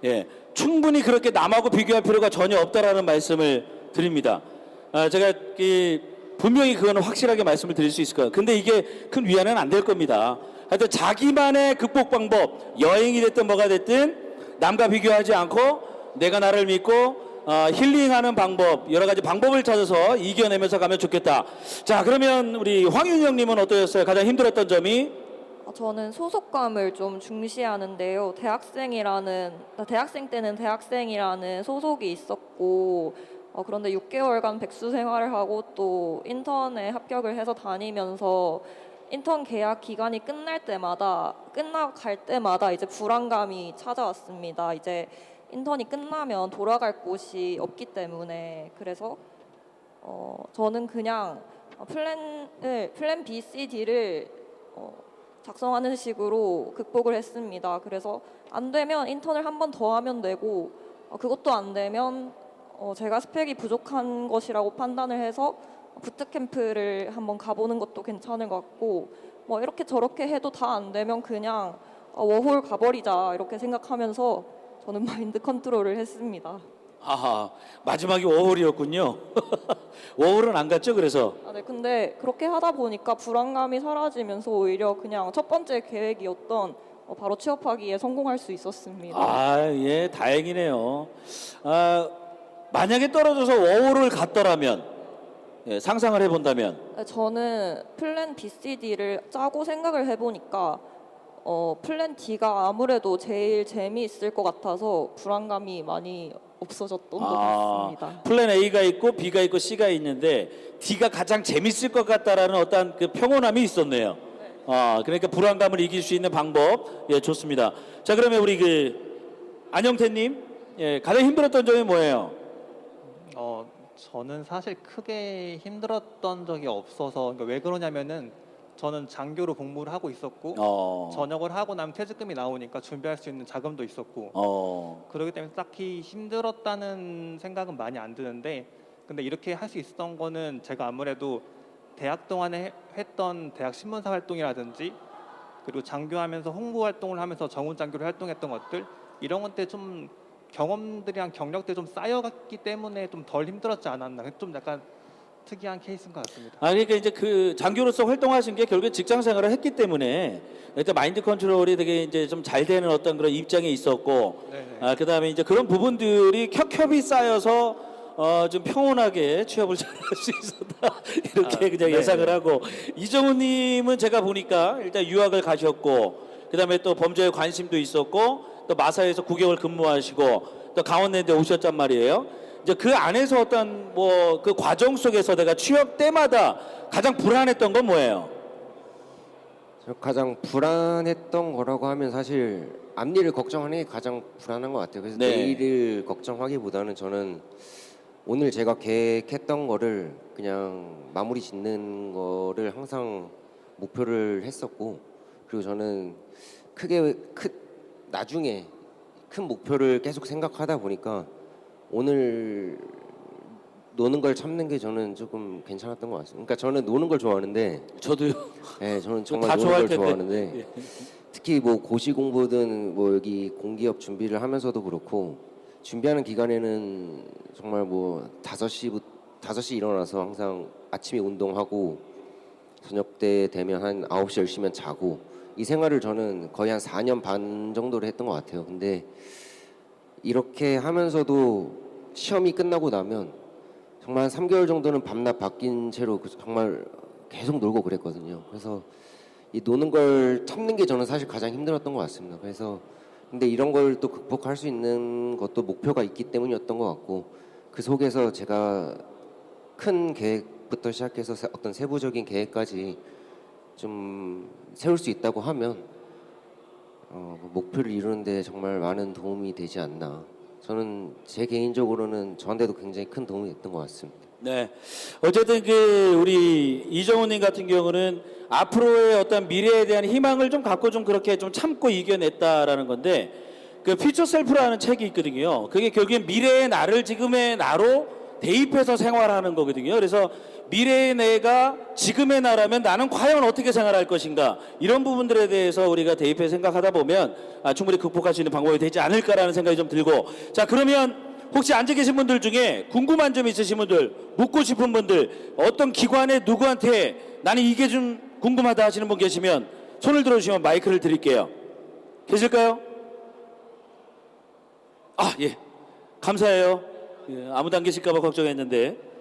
예, 충분히 그렇게 남하고 비교할 필요가 전혀 없다라는 말씀을 드립니다. 제가 분명히 그거는 확실하게 말씀을 드릴 수 있을 거예요. 근데 이게 큰 위안은 안 될 겁니다. 하여튼 자기만의 극복 방법, 여행이 됐든 뭐가 됐든 남과 비교하지 않고 내가 나를 믿고 힐링하는 방법, 여러 가지 방법을 찾아서 이겨내면서 가면 좋겠다. 자, 그러면 우리 황윤영님은 어떠셨어요? 가장 힘들었던 점이? 저는 소속감을 좀 중시하는데요. 대학생 때는 대학생이라는 소속이 있었고, 그런데 6개월간 백수 생활을 하고 또 인턴에 합격을 해서 다니면서 인턴 계약 기간이 끝나갈 때마다 이제 불안감이 찾아왔습니다. 이제 인턴이 끝나면 돌아갈 곳이 없기 때문에 그래서 저는 그냥 플랜 B, C, D를 작성하는 식으로 극복을 했습니다. 그래서 안 되면 인턴을 한 번 더 하면 되고 그것도 안 되면 제가 스펙이 부족한 것이라고 판단을 해서 부트캠프를 한번 가보는 것도 괜찮을 것 같고 뭐 이렇게 저렇게 해도 다 안 되면 그냥 워홀 가버리자 이렇게 생각하면서 저는 마인드 컨트롤을 했습니다. 아하, 마지막이 워홀이었군요. 워홀은 안 갔죠, 그래서? 네, 근데 그렇게 하다 보니까 불안감이 사라지면서 오히려 그냥 첫 번째 계획이었던 바로 취업하기에 성공할 수 있었습니다. 예, 다행이네요. 만약에 떨어져서 워홀을 갔더라면, 예, 상상을 해본다면, 네, 저는 플랜 B, C, D를 짜고 생각을 해보니까 플랜 D가 아무래도 제일 재미있을 것 같아서 불안감이 많이 없어졌던 것 같습니다. 플랜 A가 있고 B가 있고 C가 있는데 D가 가장 재밌을 것 같다라는 어떤 그 평온함이 있었네요. 그러니까 불안감을 이길 수 있는 방법, 예, 좋습니다. 자, 그러면 우리 안영태님, 예, 가장 힘들었던 점이 뭐예요? 저는 사실 크게 힘들었던 적이 없어서 그러니까 왜 그러냐면은 저는 장교로 복무를 하고 있었고 전역을 하고 나면 퇴직금이 나오니까 준비할 수 있는 자금도 있었고 그렇기 때문에 딱히 힘들었다는 생각은 많이 안 드는데 근데 이렇게 할 수 있었던 거는 제가 아무래도 대학 동안에 했던 대학 신문사 활동이라든지 그리고 장교하면서 홍보 활동을 하면서 정훈 장교로 활동했던 것들 이런 것들 좀 경험들이랑 경력들이 좀 쌓여갔기 때문에 좀 덜 힘들었지 않았나 좀 약간 특이한 케이스인 것 같습니다. 그러니까 이제 그 장교로서 활동하신 게 결국에 직장 생활을 했기 때문에 일단 마인드 컨트롤이 되게 이제 좀 잘 되는 어떤 그런 입장에 있었고, 그다음에 이제 그런 부분들이 겹겹이 쌓여서 좀 평온하게 취업을 잘할 수 있었다 이렇게 그냥 예상을 하고 이정훈님은 제가 보니까 일단 유학을 가셨고, 그다음에 또 범죄에 관심도 있었고, 또 마사에서 9개월 근무하시고, 또 강원랜드에 오셨단 말이에요. 이제 그 안에서 어떤 뭐 그 과정 속에서 내가 취업 때마다 가장 불안했던 건 뭐예요? 가장 불안했던 거라고 하면 사실 앞일을 걱정하는 게 가장 불안한 것 같아요. 그래서 내일을 걱정하기보다는 저는 오늘 제가 계획했던 거를 그냥 마무리 짓는 거를 항상 목표를 했었고 그리고 저는 나중에 큰 목표를 계속 생각하다 보니까 오늘 노는 걸 참는 게 저는 조금 괜찮았던 것 같습니다. 그러니까 저는 노는 걸 좋아하는데, 저도요. 네, 저는 다 정말 노는 좋아할 걸 텐데. 좋아하는데 예. 특히 뭐 고시 공부든 뭐 여기 공기업 준비를 하면서도 그렇고 준비하는 기간에는 정말 뭐 5시 일어나서 항상 아침에 운동하고 저녁 때 되면 한 9시 10시면 자고 이 생활을 저는 거의 한 4년 반 정도를 했던 것 같아요. 근데 이렇게 하면서도 시험이 끝나고 나면 정말 한 3개월 정도는 밤낮 바뀐 채로 정말 계속 놀고 그랬거든요. 그래서 이 노는 걸 참는 게 저는 사실 가장 힘들었던 것 같습니다. 그래서 근데 이런 걸 또 극복할 수 있는 것도 목표가 있기 때문이었던 것 같고 그 속에서 제가 큰 계획부터 시작해서 어떤 세부적인 계획까지 좀 세울 수 있다고 하면 목표를 이루는데 정말 많은 도움이 되지 않나. 저는 제 개인적으로는 저한테도 굉장히 큰 도움이 됐던 것 같습니다. 네. 어쨌든 그 우리 이정훈님 같은 경우는 앞으로의 어떤 미래에 대한 희망을 좀 갖고 좀 그렇게 좀 참고 이겨냈다라는 건데 그 퓨처 셀프라는 책이 있거든요. 그게 결국엔 미래의 나를 지금의 나로 대입해서 생활하는 거거든요. 그래서 미래의 내가 지금의 나라면 나는 과연 어떻게 생활할 것인가 이런 부분들에 대해서 우리가 대입해 생각하다 보면 충분히 극복할 수 있는 방법이 되지 않을까라는 생각이 좀 들고 자 그러면 혹시 앉아 계신 분들 중에 궁금한 점 있으신 분들 묻고 싶은 분들 어떤 기관에 누구한테 나는 이게 좀 궁금하다 하시는 분 계시면 손을 들어주시면 마이크를 드릴게요. 계실까요? 예. 감사해요. 예, 아무도 안 계실까 봐 걱정했는데.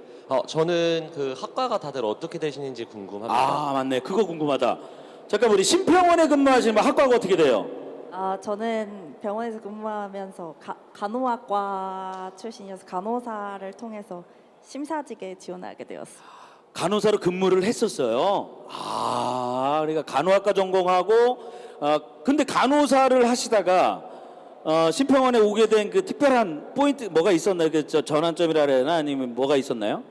저는 그 학과가 다들 어떻게 되시는지 궁금합니다. 맞네. 그거 궁금하다. 잠깐 우리 심평원에 근무하시는 분 학과가 어떻게 돼요? 저는 병원에서 근무하면서 간호학과 출신이어서 간호사를 통해서 심사직에 지원하게 되었어요. 간호사로 근무를 했었어요. 그러니까 간호학과 전공하고 근데 간호사를 하시다가 심평원에 오게 된 그 특별한 포인트 뭐가 있었나요? 그 전환점이라 해나 아니면 뭐가 있었나요?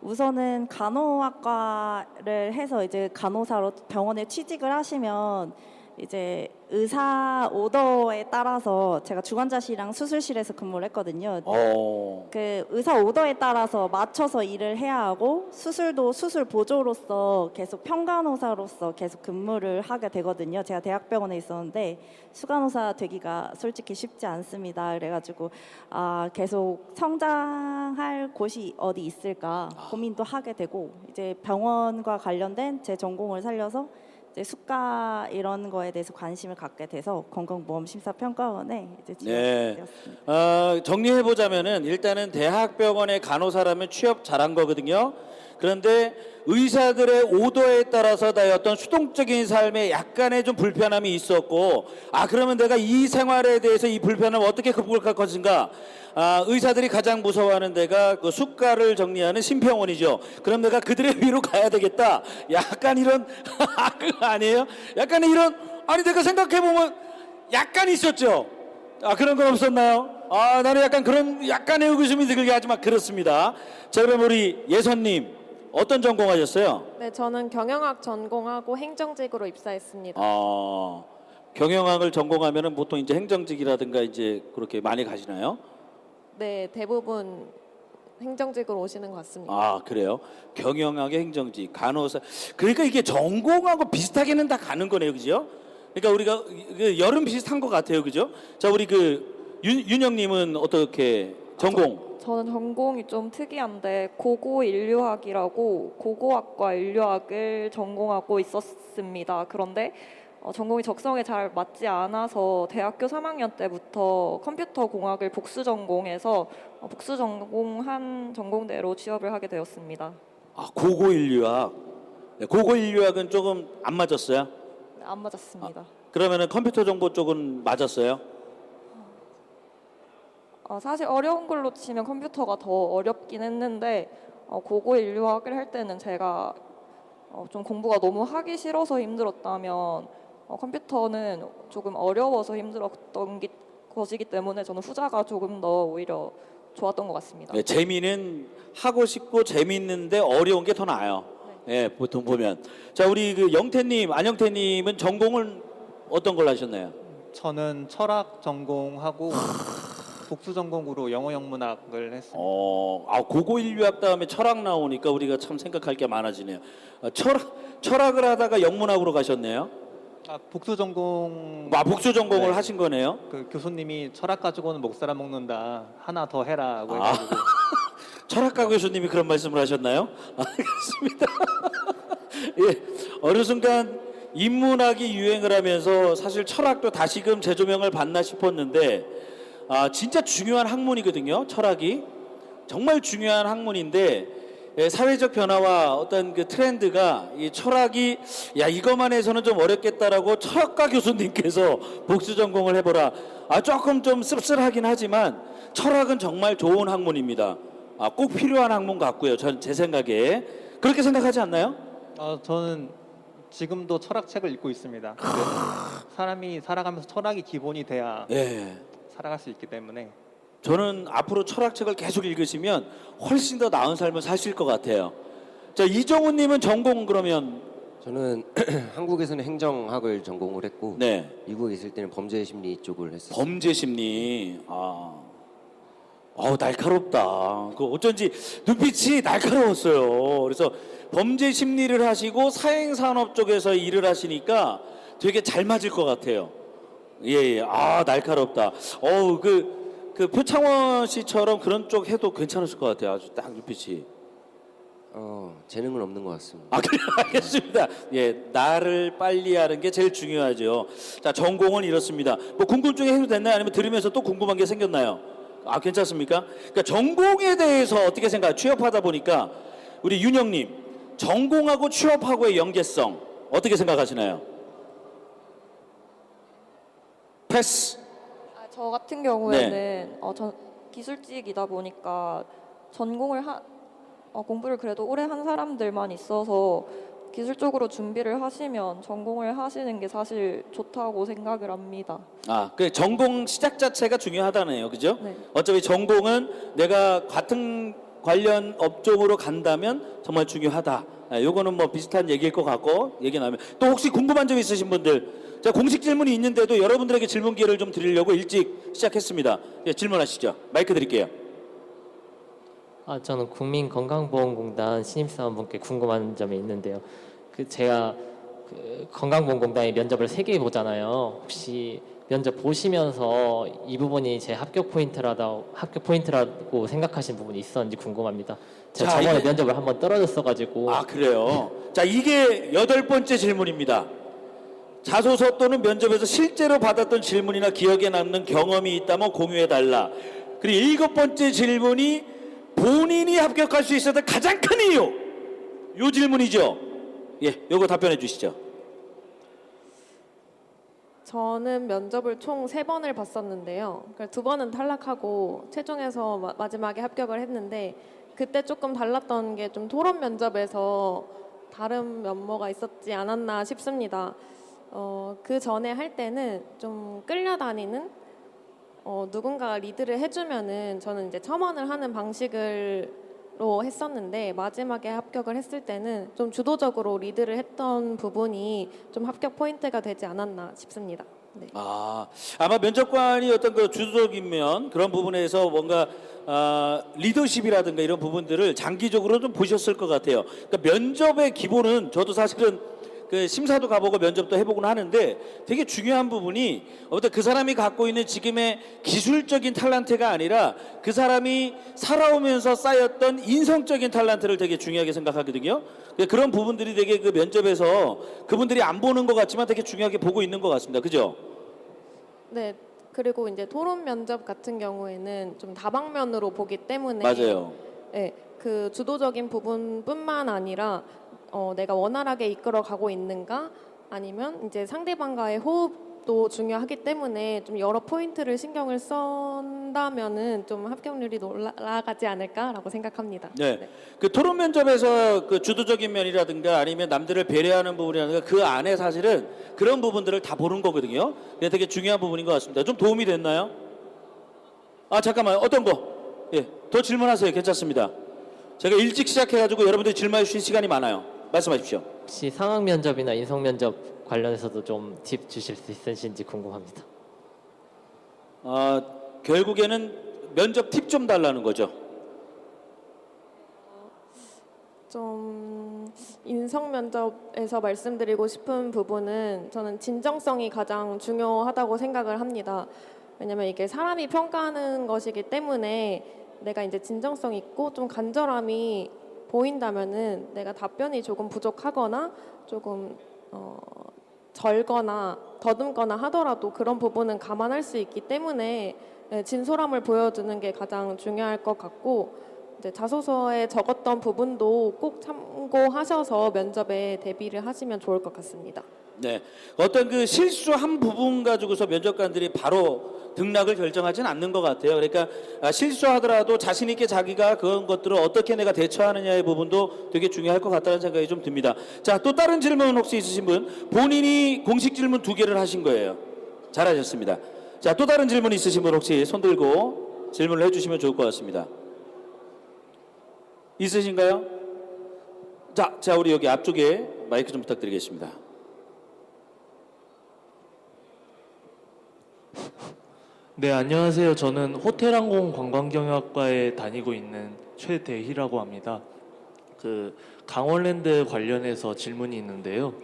우선은 간호학과를 해서 이제 간호사로 병원에 취직을 하시면 이제 의사 오더에 따라서 제가 주관자실이랑 수술실에서 근무를 했거든요. 그 의사 오더에 따라서 맞춰서 일을 해야 하고 수술도 수술 보조로서 계속 평간호사로서 계속 근무를 하게 되거든요. 제가 대학병원에 있었는데 수간호사 되기가 솔직히 쉽지 않습니다. 그래가지고 계속 성장할 곳이 어디 있을까 고민도 하게 되고 이제 병원과 관련된 제 전공을 살려서 이제 수가 이런 거에 대해서 관심을 갖게 돼서 건강보험심사평가원에 이제 지원되었습니다. 정리해 보자면은 일단은 대학병원의 간호사라면 취업 잘한 거거든요. 그런데 의사들의 오더에 따라서 나의 어떤 수동적인 삶에 약간의 좀 불편함이 있었고 그러면 내가 이 생활에 대해서 이 불편함을 어떻게 극복할 것인가 의사들이 가장 무서워하는 데가 그 수가를 정리하는 심평원이죠. 그럼 내가 그들의 위로 가야 되겠다. 약간 이런 그거 아니에요? 약간 이런 내가 생각해보면 약간 있었죠. 그런 건 없었나요? 나는 약간 그런 약간의 의구심이 들게 하지만 그렇습니다. 자 그럼 우리 예선님 어떤 전공하셨어요? 네, 저는 경영학 전공하고 행정직으로 입사했습니다. 경영학을 전공하면은 보통 이제 행정직이라든가 이제 그렇게 많이 가시나요? 네, 대부분 행정직으로 오시는 것 같습니다. 그래요? 경영학의 행정직, 간호사. 그러니까 이게 전공하고 비슷하게는 다 가는 거네요, 그죠? 그러니까 우리가 여름 비슷한 것 같아요, 그죠? 자, 우리 윤영님은 어떻게 전공? 저는 전공이 좀 특이한데 고고인류학이라고 고고학과 인류학을 전공하고 있었습니다. 그런데 전공이 적성에 잘 맞지 않아서 대학교 3학년 때부터 컴퓨터 공학을 복수 전공해서 복수 전공한 전공대로 취업을 하게 되었습니다. 고고인류학. 네, 고고인류학은 조금 안 맞았어요? 네, 안 맞았습니다. 그러면은 컴퓨터 정보 쪽은 맞았어요? 사실 어려운 걸로 치면 컴퓨터가 더 어렵긴 했는데 고고인류학을 할 때는 제가 좀 공부가 너무 하기 싫어서 힘들었다면 컴퓨터는 조금 어려워서 힘들었던 것이기 때문에 저는 후자가 조금 더 오히려 좋았던 것 같습니다. 네, 재미는 하고 싶고 재미있는데 어려운 게 더 나아요. 네, 보통 보면. 자, 우리 영태님, 안영태님은 전공을 어떤 걸 하셨나요? 저는 철학 전공하고 복수 전공으로 영어 영문학을 했습니다. 고고인류학 다음에 철학 나오니까 우리가 참 생각할 게 많아지네요. 철학을 하다가 영문학으로 가셨네요. 복수 전공 복수 전공을 네. 하신 거네요. 그 교수님이 철학 가지고는 목 살아 먹는다. 하나 더 해라고 해가지고 철학가 교수님이 그런 말씀을 하셨나요? 알겠습니다. 예, 어느 순간 인문학이 유행을 하면서 사실 철학도 다시금 재조명을 받나 싶었는데 진짜 중요한 학문이거든요. 철학이 정말 중요한 학문인데 사회적 변화와 어떤 그 트렌드가 이 철학이 이것만 해서는 좀 어렵겠다라고 철학과 교수님께서 복수 전공을 해보라. 조금 좀 씁쓸하긴 하지만 철학은 정말 좋은 학문입니다. 꼭 필요한 학문 같고요. 제 생각에 그렇게 생각하지 않나요? 저는 지금도 철학책을 읽고 있습니다. 사람이 살아가면서 철학이 기본이 돼야 예. 살아갈 수 있기 때문에 저는 앞으로 철학책을 계속 읽으시면 훨씬 더 나은 삶을 사실 것 같아요. 자, 이정훈님은 전공 그러면 저는 한국에서는 행정학을 전공을 했고 네. 미국에 있을 때는 범죄 심리 쪽을 했었어요. 범죄 심리. 날카롭다. 그 어쩐지 눈빛이 날카로웠어요. 그래서 범죄 심리를 하시고 사행 산업 쪽에서 일을 하시니까 되게 잘 맞을 것 같아요. 예. 날카롭다. 그 표창원 씨처럼 그런 쪽 해도 괜찮았을 것 같아요. 아주 딱 눈빛이. 재능은 없는 것 같습니다. 그래요. 알겠습니다. 예, 나를 빨리 하는 게 제일 중요하죠. 자, 전공은 이렇습니다. 뭐 궁금증이 해도 됐나요? 아니면 들으면서 또 궁금한 게 생겼나요? 괜찮습니까? 그러니까 전공에 대해서 어떻게 생각해요? 취업하다 보니까 우리 윤영님, 전공하고 취업하고의 연계성 어떻게 생각하시나요? 패스. 저 같은 경우에는 전 기술직이다 보니까 전공을 공부를 그래도 오래 한 사람들만 있어서 기술적으로 준비를 하시면 전공을 하시는 게 사실 좋다고 생각을 합니다. 그 전공 시작 자체가 중요하다네요. 그죠? 네. 어차피 전공은 내가 같은 관련 업종으로 간다면 정말 중요하다. 요거는 뭐 비슷한 얘기일 것 같고 얘기 나면 또 혹시 궁금한 점 있으신 분들 자, 공식 질문이 있는데도 여러분들에게 질문 기회를 좀 드리려고 일찍 시작했습니다. 질문하시죠. 마이크 드릴게요. 저는 국민건강보험공단 신입사원분께 궁금한 점이 있는데요. 제가 건강보험공단에 면접을 3개 보잖아요. 혹시 면접 보시면서 이 부분이 제 합격 포인트라고 생각하신 부분이 있었는지 궁금합니다. 제가 저번에 면접을 한번 떨어졌어가지고. 그래요? 자, 이게 8번째 질문입니다. 자소서 또는 면접에서 실제로 받았던 질문이나 기억에 남는 경험이 있다면 공유해달라. 그리고 7번째 질문이 본인이 합격할 수 있었던 가장 큰 이유. 요 질문이죠. 요거 답변해 주시죠. 저는 면접을 총 3번을 봤었는데요. 2번은 탈락하고 최종에서 마지막에 합격을 했는데 그때 조금 달랐던 게 좀 토론 면접에서 다른 면모가 있었지 않았나 싶습니다. 그 전에 할 때는 좀 끌려다니는 누군가 리드를 해주면은 저는 이제 첨언을 하는 방식으로 했었는데 마지막에 합격을 했을 때는 좀 주도적으로 리드를 했던 부분이 좀 합격 포인트가 되지 않았나 싶습니다. 네. 아마 면접관이 어떤 그 주도적인 면 그런 부분에서 뭔가 리더십이라든가 이런 부분들을 장기적으로 좀 보셨을 것 같아요. 그러니까 면접의 기본은 저도 사실은 그 심사도 가보고 면접도 해보곤 하는데 되게 중요한 부분이 어떤 그 사람이 갖고 있는 지금의 기술적인 탤런트가 아니라 그 사람이 살아오면서 쌓였던 인성적인 탤런트를 되게 중요하게 생각하거든요. 그런 부분들이 되게 그 면접에서 그분들이 안 보는 것 같지만 되게 중요하게 보고 있는 것 같습니다. 그죠? 네. 그리고 이제 토론 면접 같은 경우에는 좀 다방면으로 보기 때문에 맞아요. 네, 그 주도적인 부분뿐만 아니라 내가 원활하게 이끌어 가고 있는가 아니면 이제 상대방과의 호흡도 중요하기 때문에 좀 여러 포인트를 신경을 쓴다면은 좀 합격률이 올라가지 않을까라고 생각합니다. 네. 그 토론 면접에서 그 주도적인 면이라든가 아니면 남들을 배려하는 부분이라든가 그 안에 사실은 그런 부분들을 다 보는 거거든요. 그게 되게 중요한 부분인 것 같습니다. 좀 도움이 됐나요? 잠깐만 어떤 거? 더 질문하세요. 괜찮습니다. 제가 일찍 시작해가지고 여러분들이 질문해 주신 시간이 많아요. 말씀하십시오. 혹시 상황 면접이나 인성 면접 관련해서도 좀 팁 주실 수 있으신지 궁금합니다. 결국에는 면접 팁 좀 달라는 거죠. 좀 인성 면접에서 말씀드리고 싶은 부분은 저는 진정성이 가장 중요하다고 생각을 합니다. 왜냐면 이게 사람이 평가하는 것이기 때문에 내가 이제 진정성 있고 좀 간절함이 보인다면은 내가 답변이 조금 부족하거나 조금 절거나 더듬거나 하더라도 그런 부분은 감안할 수 있기 때문에 진솔함을 보여주는 게 가장 중요할 것 같고, 이제 자소서에 적었던 부분도 꼭 참고하셔서 면접에 대비를 하시면 좋을 것 같습니다. 네, 어떤 그 실수한 부분 가지고서 면접관들이 바로 등락을 결정하지는 않는 것 같아요. 그러니까 실수하더라도 자신 있게 자기가 그런 것들을 어떻게 내가 대처하느냐의 부분도 되게 중요할 것 같다는 생각이 좀 듭니다. 자, 또 다른 질문 혹시 있으신 분? 본인이 공식 질문 2개를 하신 거예요. 잘하셨습니다. 자, 또 다른 질문 있으신 분 혹시 손 들고 질문을 해주시면 좋을 것 같습니다. 있으신가요? 자, 우리 여기 앞쪽에 마이크 좀 부탁드리겠습니다. 네, 안녕하세요. 저는 호텔항공관광경영학과에 다니고 있는 최대희라고 합니다. 강원랜드 관련해서 질문이 있는데요.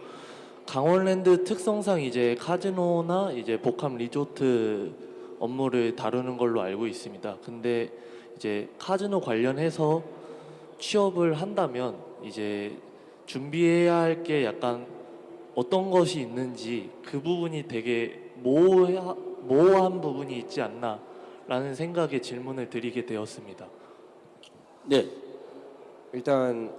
강원랜드 특성상 이제 카지노나 이제 복합 리조트 업무를 다루는 걸로 알고 있습니다. 근데 이제 카지노 관련해서 취업을 한다면 이제 준비해야 할 게 약간 어떤 것이 있는지 그 부분이 되게 모호한 부분이 있지 않나라는 생각에 질문을 드리게 되었습니다. 네. 일단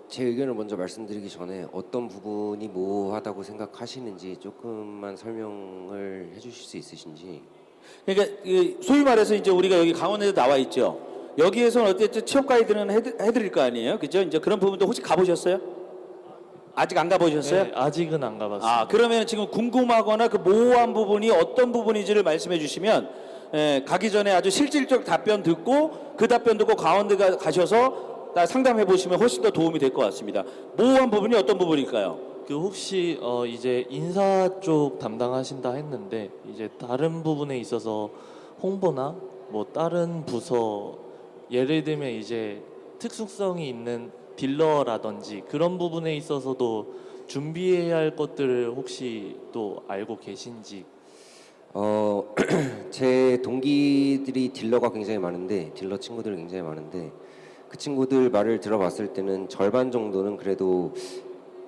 제 의견을 먼저 말씀드리기 전에 어떤 부분이 모호하다고 생각하시는지 조금만 설명을 해주실 수 있으신지. 그러니까 소위 말해서 이제 우리가 여기 강원에도 나와 있죠. 여기에서는 어쨌든 취업 가이드는 해드릴 거 아니에요, 그죠? 이제 그런 부분도 혹시 가보셨어요? 아직 안 가보셨어요? 네, 아직은 안 가봤습니다. 그러면 지금 궁금하거나 그 모호한 부분이 어떤 부분인지를 말씀해 주시면 가기 전에 아주 실질적 답변 듣고 그 답변 듣고 강원대 가셔서 상담해 보시면 훨씬 더 도움이 될 것 같습니다. 모호한 부분이 어떤 부분일까요? 혹시 이제 인사 쪽 담당하신다 했는데 이제 다른 부분에 있어서 홍보나 뭐 다른 부서, 예를 들면 이제 특수성이 있는 딜러라든지 그런 부분에 있어서도 준비해야 할 것들을 혹시 또 알고 계신지. 제 동기들이 딜러가 굉장히 많은데, 딜러 친구들이 굉장히 많은데, 그 친구들 말을 들어봤을 때는 절반 정도는 그래도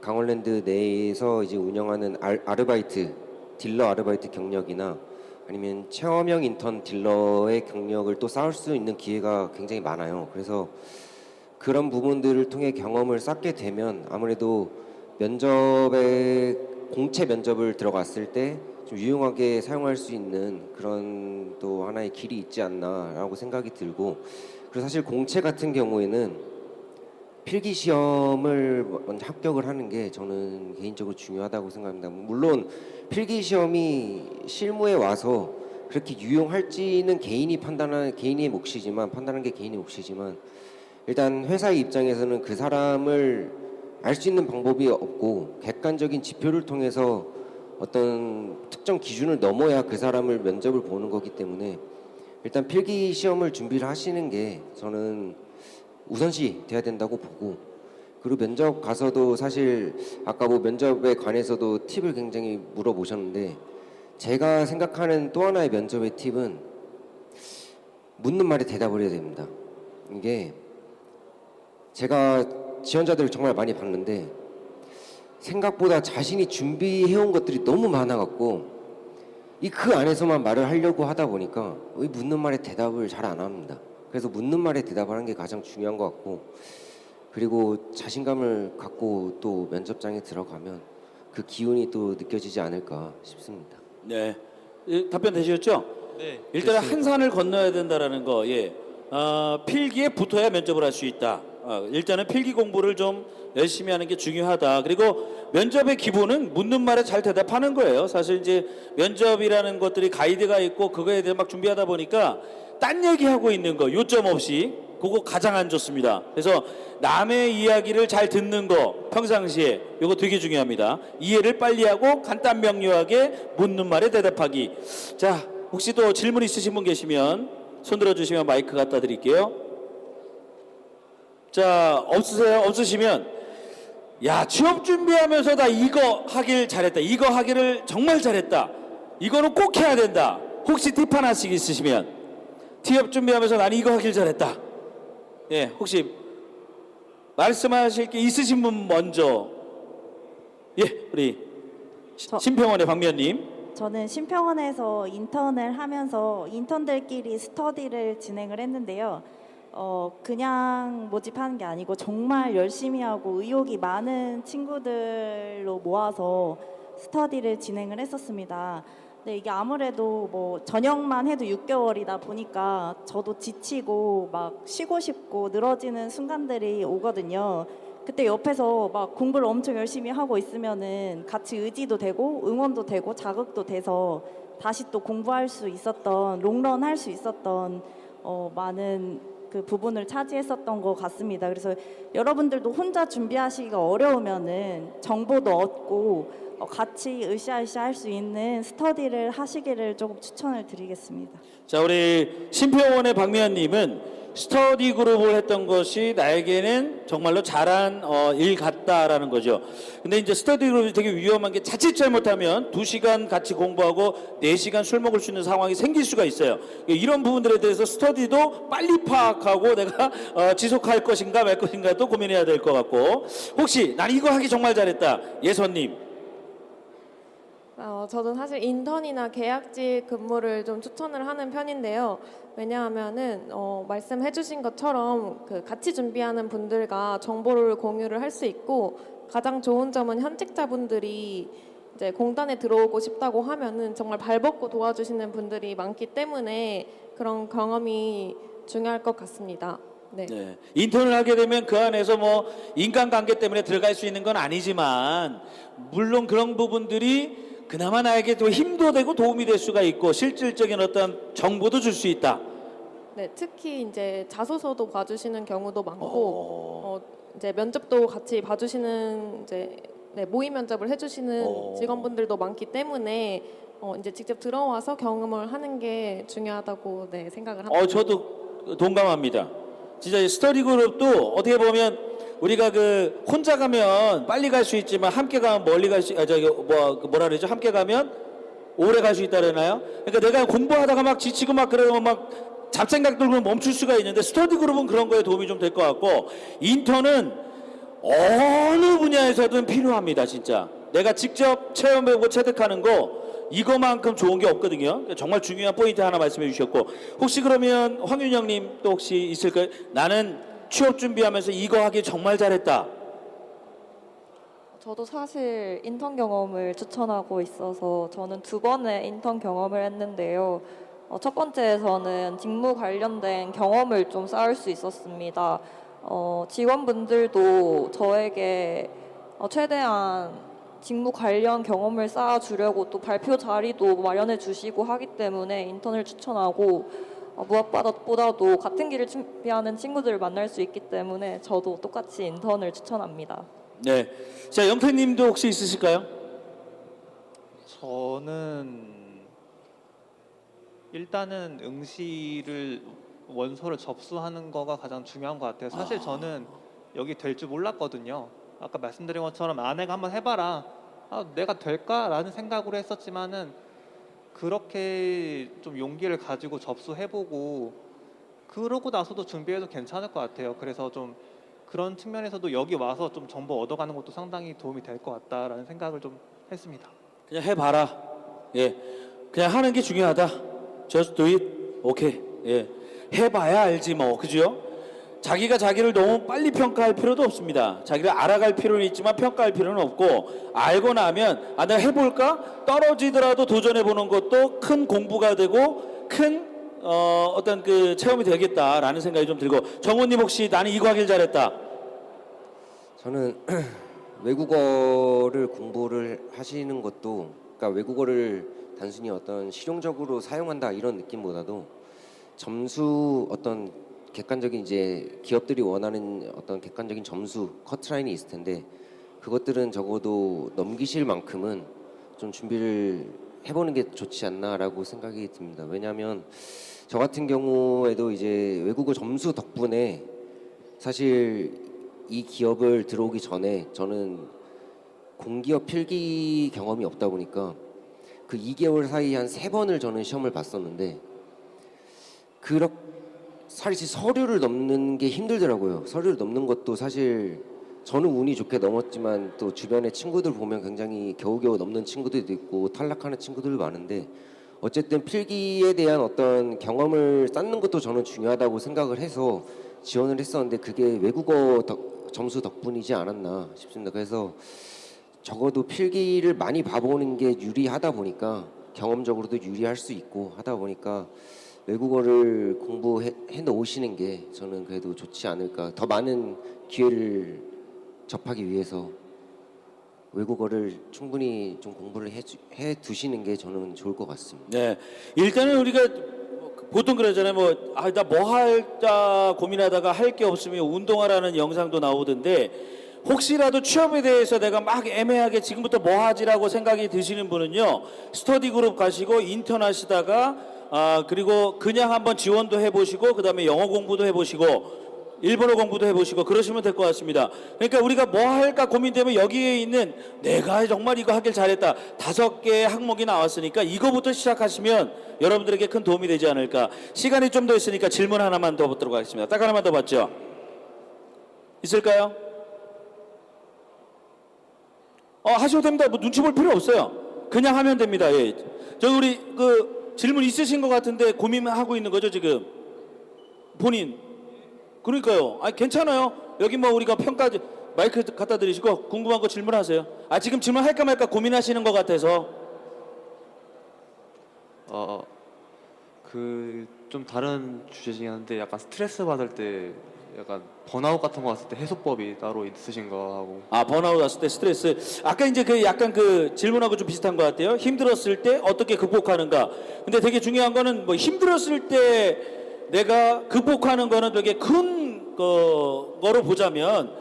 강원랜드 내에서 이제 운영하는 아르바이트, 딜러 아르바이트 경력이나 아니면 체험형 인턴 딜러의 경력을 또 쌓을 수 있는 기회가 굉장히 많아요. 그래서 그런 부분들을 통해 경험을 쌓게 되면 아무래도 공채 면접을 들어갔을 때 좀 유용하게 사용할 수 있는 그런 또 하나의 길이 있지 않나라고 생각이 들고, 그리고 사실 공채 같은 경우에는 필기 시험을 먼저 합격을 하는 게 저는 개인적으로 중요하다고 생각합니다. 물론 필기 시험이 실무에 와서 그렇게 유용할지는 판단하는 게 개인의 몫이지만 일단 회사의 입장에서는 그 사람을 알 수 있는 방법이 없고 객관적인 지표를 통해서 어떤 특정 기준을 넘어야 그 사람을 면접을 보는 거기 때문에 일단 필기 시험을 준비를 하시는 게 저는 우선시 돼야 된다고 보고, 그리고 면접 가서도 사실 아까 뭐 면접에 관해서도 팁을 굉장히 물어보셨는데, 제가 생각하는 또 하나의 면접의 팁은 묻는 말에 대답을 해야 됩니다. 이게 제가 지원자들을 정말 많이 봤는데 생각보다 자신이 준비해온 것들이 너무 많아갖고 그 안에서만 말을 하려고 하다 보니까 묻는 말에 대답을 잘 안 합니다. 그래서 묻는 말에 대답하는 게 가장 중요한 것 같고, 그리고 자신감을 갖고 또 면접장에 들어가면 그 기운이 또 느껴지지 않을까 싶습니다. 네, 답변 되셨죠? 네. 일단은 한 산을 건너야 된다라는 거. 필기에 붙어야 면접을 할 수 있다. 일단은 필기 공부를 좀 열심히 하는 게 중요하다. 그리고 면접의 기본은 묻는 말에 잘 대답하는 거예요. 사실 이제 면접이라는 것들이 가이드가 있고 그거에 대해 막 준비하다 보니까 딴 얘기하고 있는 거 요점 없이 그거 가장 안 좋습니다. 그래서 남의 이야기를 잘 듣는 거 평상시에 이거 되게 중요합니다. 이해를 빨리 하고 간단 명료하게 묻는 말에 대답하기. 자, 혹시 또 질문 있으신 분 계시면 손 들어주시면 마이크 갖다 드릴게요. 자, 없으세요? 없으시면 야, 취업 준비하면서 나 이거 하길 잘했다. 이거 하기를 정말 잘했다. 이거는 꼭 해야 된다. 혹시 팁 하나씩 있으시면 취업 준비하면서 나는 이거 하길 잘했다. 예, 혹시 말씀하실 게 있으신 분 먼저. 예, 우리 신평원의 박미연님. 저는 신평원에서 인턴을 하면서 인턴들끼리 스터디를 진행을 했는데요. 그냥 모집하는 게 아니고 정말 열심히 하고 의욕이 많은 친구들로 모아서 스터디를 진행을 했었습니다. 근데 이게 아무래도 뭐 전역만 해도 6개월이다 보니까 저도 지치고 막 쉬고 싶고 늘어지는 순간들이 오거든요. 그때 옆에서 막 공부를 엄청 열심히 하고 있으면은 같이 의지도 되고 응원도 되고 자극도 돼서 다시 또 공부할 수 있었던 롱런 할 수 있었던 많은 그 부분을 차지했었던 것 같습니다. 그래서 여러분들도 혼자 준비하시기가 어려우면은 정보도 얻고 같이 으쌰으쌰 할 수 있는 스터디를 하시기를 조금 추천을 드리겠습니다. 자, 우리 신평원의 박미연님은 스터디 그룹을 했던 것이 나에게는 정말로 잘한 일 같다라는 거죠. 근데 이제 스터디 그룹이 되게 위험한 게 자칫 잘못하면 2시간 같이 공부하고 4시간 술 먹을 수 있는 상황이 생길 수가 있어요. 이런 부분들에 대해서 스터디도 빨리 파악하고 내가 지속할 것인가 말 것인가도 고민해야 될 것 같고, 혹시 난 이거 하기 정말 잘했다. 예선님. 저는 사실 인턴이나 계약직 근무를 좀 추천을 하는 편인데요. 왜냐하면은 말씀해주신 것처럼 그 같이 준비하는 분들과 정보를 공유를 할 수 있고, 가장 좋은 점은 현직자분들이 이제 공단에 들어오고 싶다고 하면은 정말 발벗고 도와주시는 분들이 많기 때문에 그런 경험이 중요할 것 같습니다. 네. 네. 인턴을 하게 되면 그 안에서 뭐 인간관계 때문에 들어갈 수 있는 건 아니지만, 물론 그런 부분들이 그나마 나에게 또 힘도 되고 도움이 될 수가 있고 실질적인 어떤 정보도 줄 수 있다. 네, 특히 이제 자소서도 봐주시는 경우도 많고, 이제 면접도 같이 봐주시는 이제 모의 면접을 해주시는 직원분들도 많기 때문에 이제 직접 들어와서 경험을 하는 게 중요하다고 생각을 합니다. 저도 동감합니다. 진짜 이 스터디 그룹도 어떻게 보면 우리가 그 혼자 가면 빨리 갈 수 있지만 함께 가면 멀리 갈 수, 뭐라 그러죠? 함께 가면 오래 갈 수 있다 그러나요? 그러니까 내가 공부하다가 막 지치고 막 그러면 막 잡생각 들고 멈출 수가 있는데, 스터디 그룹은 그런 거에 도움이 좀 될 것 같고, 인턴은 어느 분야에서든 필요합니다. 진짜 내가 직접 체험해보고 체득하는 거 이거만큼 좋은 게 없거든요. 정말 중요한 포인트 하나 말씀해 주셨고, 혹시 그러면 황윤영님 또 혹시 있을까요? 나는 취업 준비하면서 이거 하기 정말 잘했다. 저도 사실 인턴 경험을 추천하고 있어서 저는 2번의 인턴 경험을 했는데요. 첫 번째에서는 직무 관련된 경험을 좀 쌓을 수 있었습니다. 직원분들도 저에게 최대한 직무 관련 경험을 쌓아주려고 또 발표 자리도 마련해 주시고 하기 때문에 인턴을 추천하고, 무엇보다도 같은 길을 준비하는 친구들을 만날 수 있기 때문에 저도 똑같이 인턴을 추천합니다. 네. 자, 영태님도 혹시 있으실까요? 저는 일단은 응시를 원서를 접수하는 거가 가장 중요한 것 같아요. 사실 저는 여기 될 줄 몰랐거든요. 아까 말씀드린 것처럼 아내가 한번 해봐라. 내가 될까라는 생각으로 했었지만은 그렇게 좀 용기를 가지고 접수해보고 그러고 나서도 준비해도 괜찮을 것 같아요. 그래서 좀 그런 측면에서도 여기 와서 좀 정보 얻어가는 것도 상당히 도움이 될 것 같다라는 생각을 좀 했습니다. 그냥 해봐라. 예, 그냥 하는 게 중요하다. Just do it. 오케이. 예, 해봐야 알지 뭐, 그죠? 자기가 자기를 너무 빨리 평가할 필요도 없습니다. 자기를 알아갈 필요는 있지만 평가할 필요는 없고, 알고 나면 내가 해볼까? 떨어지더라도 도전해보는 것도 큰 공부가 되고 큰 어떤 그 체험이 되겠다라는 생각이 좀 들고, 정호님 혹시 나는 이거 하길 잘했다. 저는 외국어를 공부를 하시는 것도, 그러니까 외국어를 단순히 어떤 실용적으로 사용한다 이런 느낌보다도 점수 어떤 객관적인 이제 기업들이 원하는 어떤 객관적인 점수 커트라인이 있을 텐데 그것들은 적어도 넘기실 만큼은 좀 준비를 해보는 게 좋지 않나라고 생각이 듭니다. 왜냐하면 저 같은 경우에도 이제 외국어 점수 덕분에 사실 이 기업을 들어오기 전에 저는 공기업 필기 경험이 없다 보니까 그 2개월 사이에 한 3번을 저는 시험을 봤었는데 사실 서류를 넘는 게 힘들더라고요. 서류를 넘는 것도 사실 저는 운이 좋게 넘었지만 또 주변의 친구들 보면 굉장히 겨우겨우 넘는 친구들도 있고 탈락하는 친구들도 많은데 어쨌든 필기에 대한 어떤 경험을 쌓는 것도 저는 중요하다고 생각을 해서 지원을 했었는데 그게 외국어 점수 덕분이지 않았나 싶습니다. 그래서 적어도 필기를 많이 봐보는 게 유리하다 보니까 경험적으로도 유리할 수 있고 하다 보니까 외국어를 공부해 놓으시는 게 저는 그래도 좋지 않을까. 더 많은 기회를 접하기 위해서 외국어를 충분히 좀 공부를 해 두시는 게 저는 좋을 것 같습니다. 네, 일단은 우리가 보통 그러잖아요. 나 뭐 할까 고민하다가 할 게 없으면 운동하라는 영상도 나오던데 혹시라도 취업에 대해서 내가 막 애매하게 지금부터 뭐 하지라고 생각이 드시는 분은요, 스터디 그룹 가시고 인턴 하시다가 그리고 그냥 한번 지원도 해보시고 그다음에 영어 공부도 해보시고 일본어 공부도 해보시고 그러시면 될 것 같습니다. 그러니까 우리가 뭐 할까 고민되면 여기에 있는 내가 정말 이거 하길 잘했다 5개의 항목이 나왔으니까 이거부터 시작하시면 여러분들에게 큰 도움이 되지 않을까. 시간이 좀 더 있으니까 질문 하나만 더 받도록 하겠습니다. 딱 하나만 더 받죠. 있을까요? 하셔도 됩니다. 뭐 눈치 볼 필요 없어요. 그냥 하면 됩니다. 예. 저 우리 질문 있으신 것 같은데 고민하고 있는 거죠 지금 본인. 그러니까요. 괜찮아요. 여기 뭐 우리가 평가 마이크 갖다 드리시고 궁금한 거 질문하세요. 지금 질문할까 말까 고민하시는 것 같아서. 좀 다른 주제이긴 한데 약간 스트레스 받을 때 약간 번아웃 같은 거 왔을 때 해소법이 따로 있으신가 하고. 번아웃 왔을 때 스트레스. 아까 이제 약간 질문하고 좀 비슷한 것 같아요. 힘들었을 때 어떻게 극복하는가. 근데 되게 중요한 거는 뭐 힘들었을 때 내가 극복하는 거는 되게 큰 거로 보자면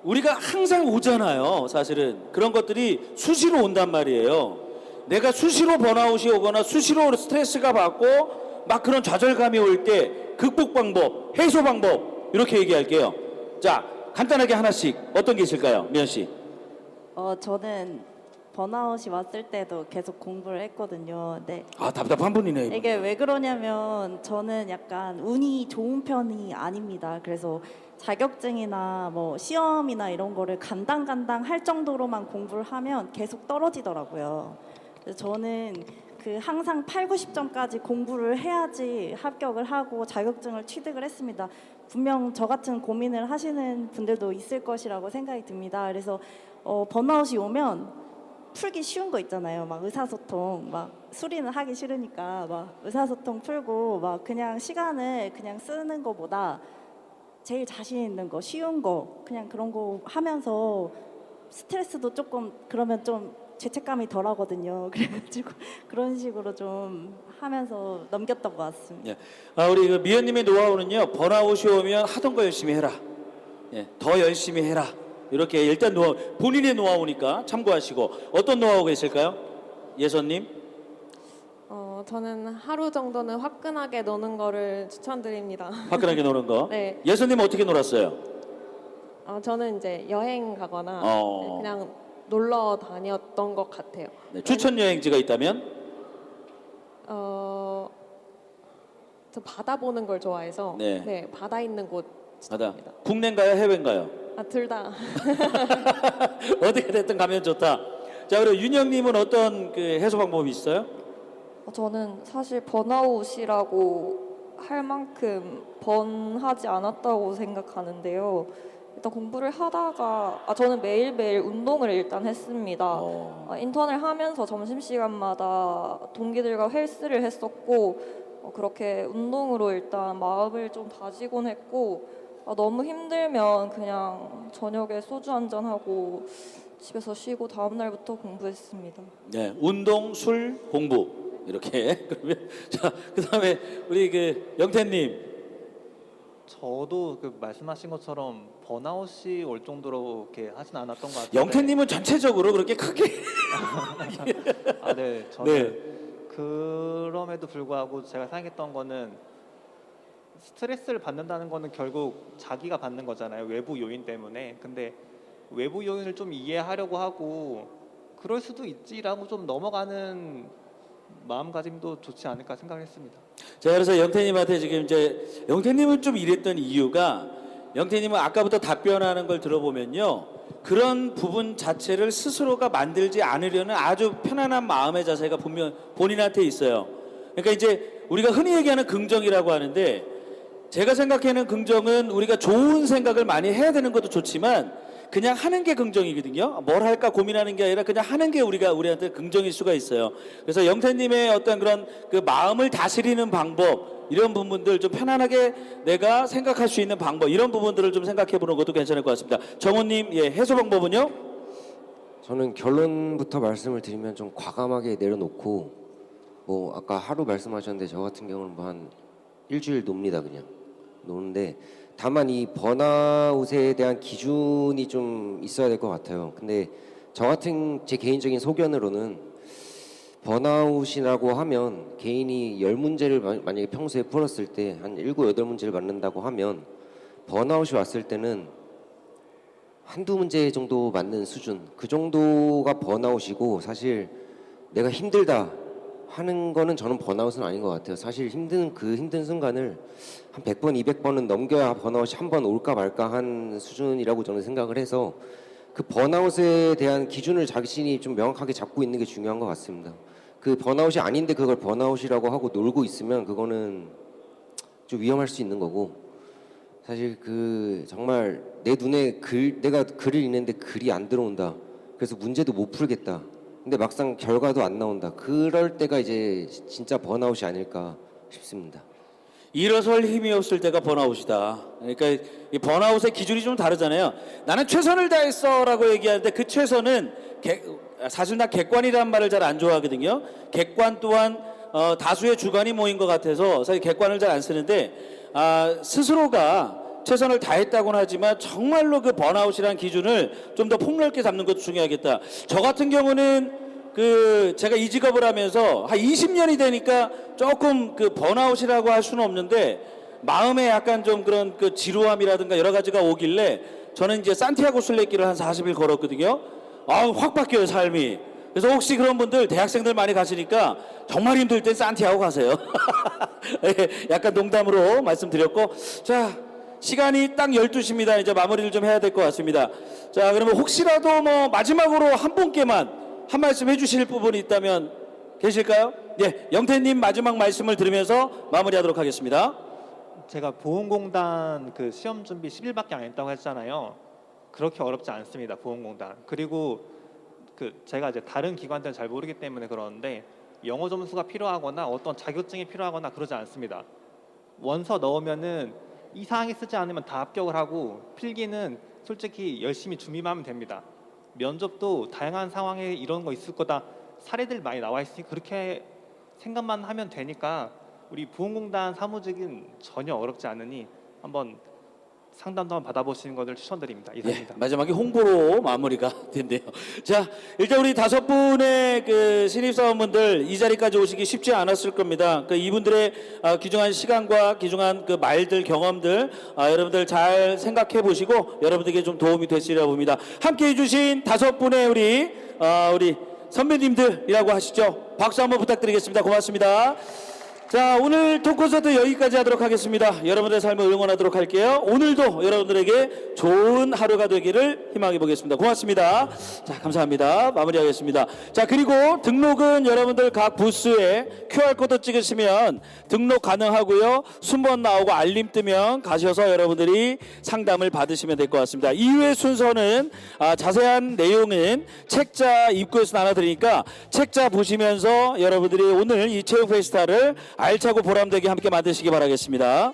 우리가 항상 오잖아요. 사실은 그런 것들이 수시로 온단 말이에요. 내가 수시로 번아웃이 오거나 수시로 스트레스가 받고 막 그런 좌절감이 올 때 극복 방법, 해소 방법 이렇게 얘기할게요. 자, 간단하게 하나씩 어떤 게 있을까요, 미연 씨? 저는 번아웃이 왔을 때도 계속 공부를 했거든요. 네. 답답한 분이네. 이게 왜 그러냐면 저는 약간 운이 좋은 편이 아닙니다. 그래서 자격증이나 뭐 시험이나 이런 거를 간당간당 할 정도로만 공부를 하면 계속 떨어지더라고요. 그래서 저는 항상 8, 90점까지 공부를 해야지 합격을 하고 자격증을 취득을 했습니다. 분명 저 같은 고민을 하시는 분들도 있을 것이라고 생각이 듭니다. 그래서 번아웃이 오면 풀기 쉬운 거 있잖아요. 막 의사소통, 막 수리는 하기 싫으니까 막 의사소통 풀고 막 그냥 시간을 그냥 쓰는 거보다 제일 자신 있는 거, 쉬운 거 그냥 그런 거 하면서 스트레스도 조금 그러면 좀 죄책감이 덜하거든요. 그래가지고 그런 식으로 좀 하면서 넘겼던 것 같습니다. 예. 우리 미연님의 노하우는요, 번아웃이 오면 하던 거 열심히 해라. 예, 더 열심히 해라. 이렇게 일단 본인의 노하우니까 참고하시고. 어떤 노하우가 있을까요, 예선님? 저는 하루 정도는 화끈하게 노는 거를 추천드립니다. 화끈하게 노는 거. 네. 예선님은 어떻게 놀았어요? 저는 이제 여행 가거나 어. 그냥 놀러 다녔던 것 같아요. 네, 추천 여행지가 있다면? 저 바다 보는 걸 좋아해서 네. 바다 있는 곳 바다. 추천합니다. 국내인가요, 해외인가요? 둘 다. 어떻게 됐든 가면 좋다. 자, 그리고 윤영님은 어떤 해소 방법이 있어요? 저는 사실 번아웃이라고 할 만큼 번하지 않았다고 생각하는데요. 일단 공부를 하다가 저는 매일매일 운동을 일단 했습니다. 인턴을 하면서 점심시간마다 동기들과 헬스를 했었고 그렇게 운동으로 일단 마음을 좀 다지곤 했고 너무 힘들면 그냥 저녁에 소주 한잔하고 집에서 쉬고 다음 날부터 공부했습니다. 네, 운동, 술, 공부 이렇게. 그러면 자, 그다음에 우리 영태님 저도 그 말씀하신 것처럼 번아웃이 올 정도로 이렇게 하진 않았던 것 같아요. 영태님은 전체적으로 그렇게 크게 아, 네. 저는 네. 그럼에도 불구하고 제가 생각했던 거는 스트레스를 받는다는 거는 결국 자기가 받는 거잖아요. 외부 요인 때문에. 근데 외부 요인을 좀 이해하려고 하고 그럴 수도 있지라고 좀 넘어가는 마음가짐도 좋지 않을까 생각했습니다. 자, 그래서 영태님한테 지금 이제 영태님은 좀 이랬던 이유가 영태님은 아까부터 답변하는 걸 들어보면요. 그런 부분 자체를 스스로가 만들지 않으려는 아주 편안한 마음의 자세가 분명 본인한테 있어요. 그러니까 이제 우리가 흔히 얘기하는 긍정이라고 하는데 제가 생각하는 긍정은 우리가 좋은 생각을 많이 해야 되는 것도 좋지만 그냥 하는 게 긍정이거든요. 뭘 할까 고민하는 게 아니라 그냥 하는 게 우리한테 긍정일 수가 있어요. 그래서 영태님의 어떤 그런 그 마음을 다스리는 방법 이런 부분들 좀 편안하게 내가 생각할 수 있는 방법 이런 부분들을 좀 생각해 보는 것도 괜찮을 것 같습니다. 정호님, 예, 해소 방법은요? 저는 결론부터 말씀을 드리면 좀 과감하게 내려놓고 뭐 아까 하루 말씀하셨는데 저 같은 경우는 뭐 한 일주일 놉니다. 그냥 노는데 다만 이 번아웃에 대한 기준이 좀 있어야 될 것 같아요. 근데 저 같은 제 개인적인 소견으로는 번아웃이라고 하면 개인이 10문제를 만약에 평소에 풀었을 때 한 7, 8문제를 맞는다고 하면 번아웃이 왔을 때는 한두 문제 정도 맞는 수준 그 정도가 번아웃이고 사실 내가 힘들다 하는 거는 저는 번아웃은 아닌 것 같아요. 사실 힘든 순간을 한 100번, 200번은 넘겨야 번아웃이 한 번 올까 말까 한 수준이라고 저는 생각을 해서 그 번아웃에 대한 기준을 자신이 좀 명확하게 잡고 있는 게 중요한 것 같습니다. 그 번아웃이 아닌데 그걸 번아웃이라고 하고 놀고 있으면 그거는 좀 위험할 수 있는 거고 사실 그 정말 내 눈에 내가 글을 읽는데 글이 안 들어온다. 그래서 문제도 못 풀겠다. 근데 막상 결과도 안 나온다. 그럴 때가 이제 진짜 번아웃이 아닐까 싶습니다. 일어설 힘이 없을 때가 번아웃이다. 그러니까 이 번아웃의 기준이 좀 다르잖아요. 나는 최선을 다했어라고 얘기하는데 그 최선은 사실 나 객관이라는 말을 잘 안 좋아하거든요. 객관 또한 다수의 주관이 모인 것 같아서 사실 객관을 잘 안 쓰는데 스스로가 최선을 다했다고는 하지만 정말로 그 번아웃이라는 기준을 좀 더 폭넓게 잡는 것도 중요하겠다. 저 같은 경우는 제가 이 직업을 하면서 한 20년이 되니까 조금 그 번아웃이라고 할 수는 없는데 마음에 약간 좀 그런 그 지루함이라든가 여러 가지가 오길래 저는 이제 산티아고 순례길을 한 40일 걸었거든요. 확 바뀌어요, 삶이. 그래서 혹시 그런 분들 대학생들 많이 가시니까 정말 힘들 땐 산티아고 가세요. 약간 농담으로 말씀드렸고 자 시간이 딱 12시입니다. 이제 마무리를 좀 해야 될 것 같습니다. 자 그러면 혹시라도 뭐 마지막으로 한 분께만 한 말씀 해주실 부분이 있다면 계실까요? 네, 영태님 마지막 말씀을 들으면서 마무리하도록 하겠습니다. 제가 보훈공단 그 시험 준비 10일밖에 안 했다고 했잖아요. 그렇게 어렵지 않습니다. 보훈공단. 그리고 제가 이제 다른 기관들은 잘 모르기 때문에 그러는데 영어 점수가 필요하거나 어떤 자격증이 필요하거나 그러지 않습니다. 원서 넣으면은 이상하게 쓰지 않으면 다 합격을 하고 필기는 솔직히 열심히 준비만 하면 됩니다. 면접도 다양한 상황에 이런 거 있을 거다 사례들 많이 나와 있으니 그렇게 생각만 하면 되니까 우리 보훈공단 사무직은 전혀 어렵지 않으니 한번 상담도 한번 받아보시는 것을 추천드립니다. 이상입니다. 예, 마지막에 홍보로 마무리가 된대요. 자, 일단 우리 5분의 그 신입사원분들 이 자리까지 오시기 쉽지 않았을 겁니다. 이분들의 귀중한 시간과 귀중한 그 말들, 경험들 여러분들 잘 생각해 보시고 여러분들에게 좀 도움이 됐으리라 봅니다. 함께 해주신 5분의 우리 선배님들이라고 하시죠. 박수 한번 부탁드리겠습니다. 고맙습니다. 자, 오늘 토크콘서트 여기까지 하도록 하겠습니다. 여러분들의 삶을 응원하도록 할게요. 오늘도 여러분들에게 좋은 하루가 되기를 희망해 보겠습니다. 고맙습니다. 자, 감사합니다. 마무리하겠습니다. 자, 그리고 등록은 여러분들 각 부스에 QR코드 찍으시면 등록 가능하고요. 순번 나오고 알림 뜨면 가셔서 여러분들이 상담을 받으시면 될 것 같습니다. 이후의 순서는 자세한 내용은 책자 입구에서 나눠드리니까 책자 보시면서 여러분들이 오늘 이 체육 페스타를 알차고 보람되게 함께 만드시기 바라겠습니다.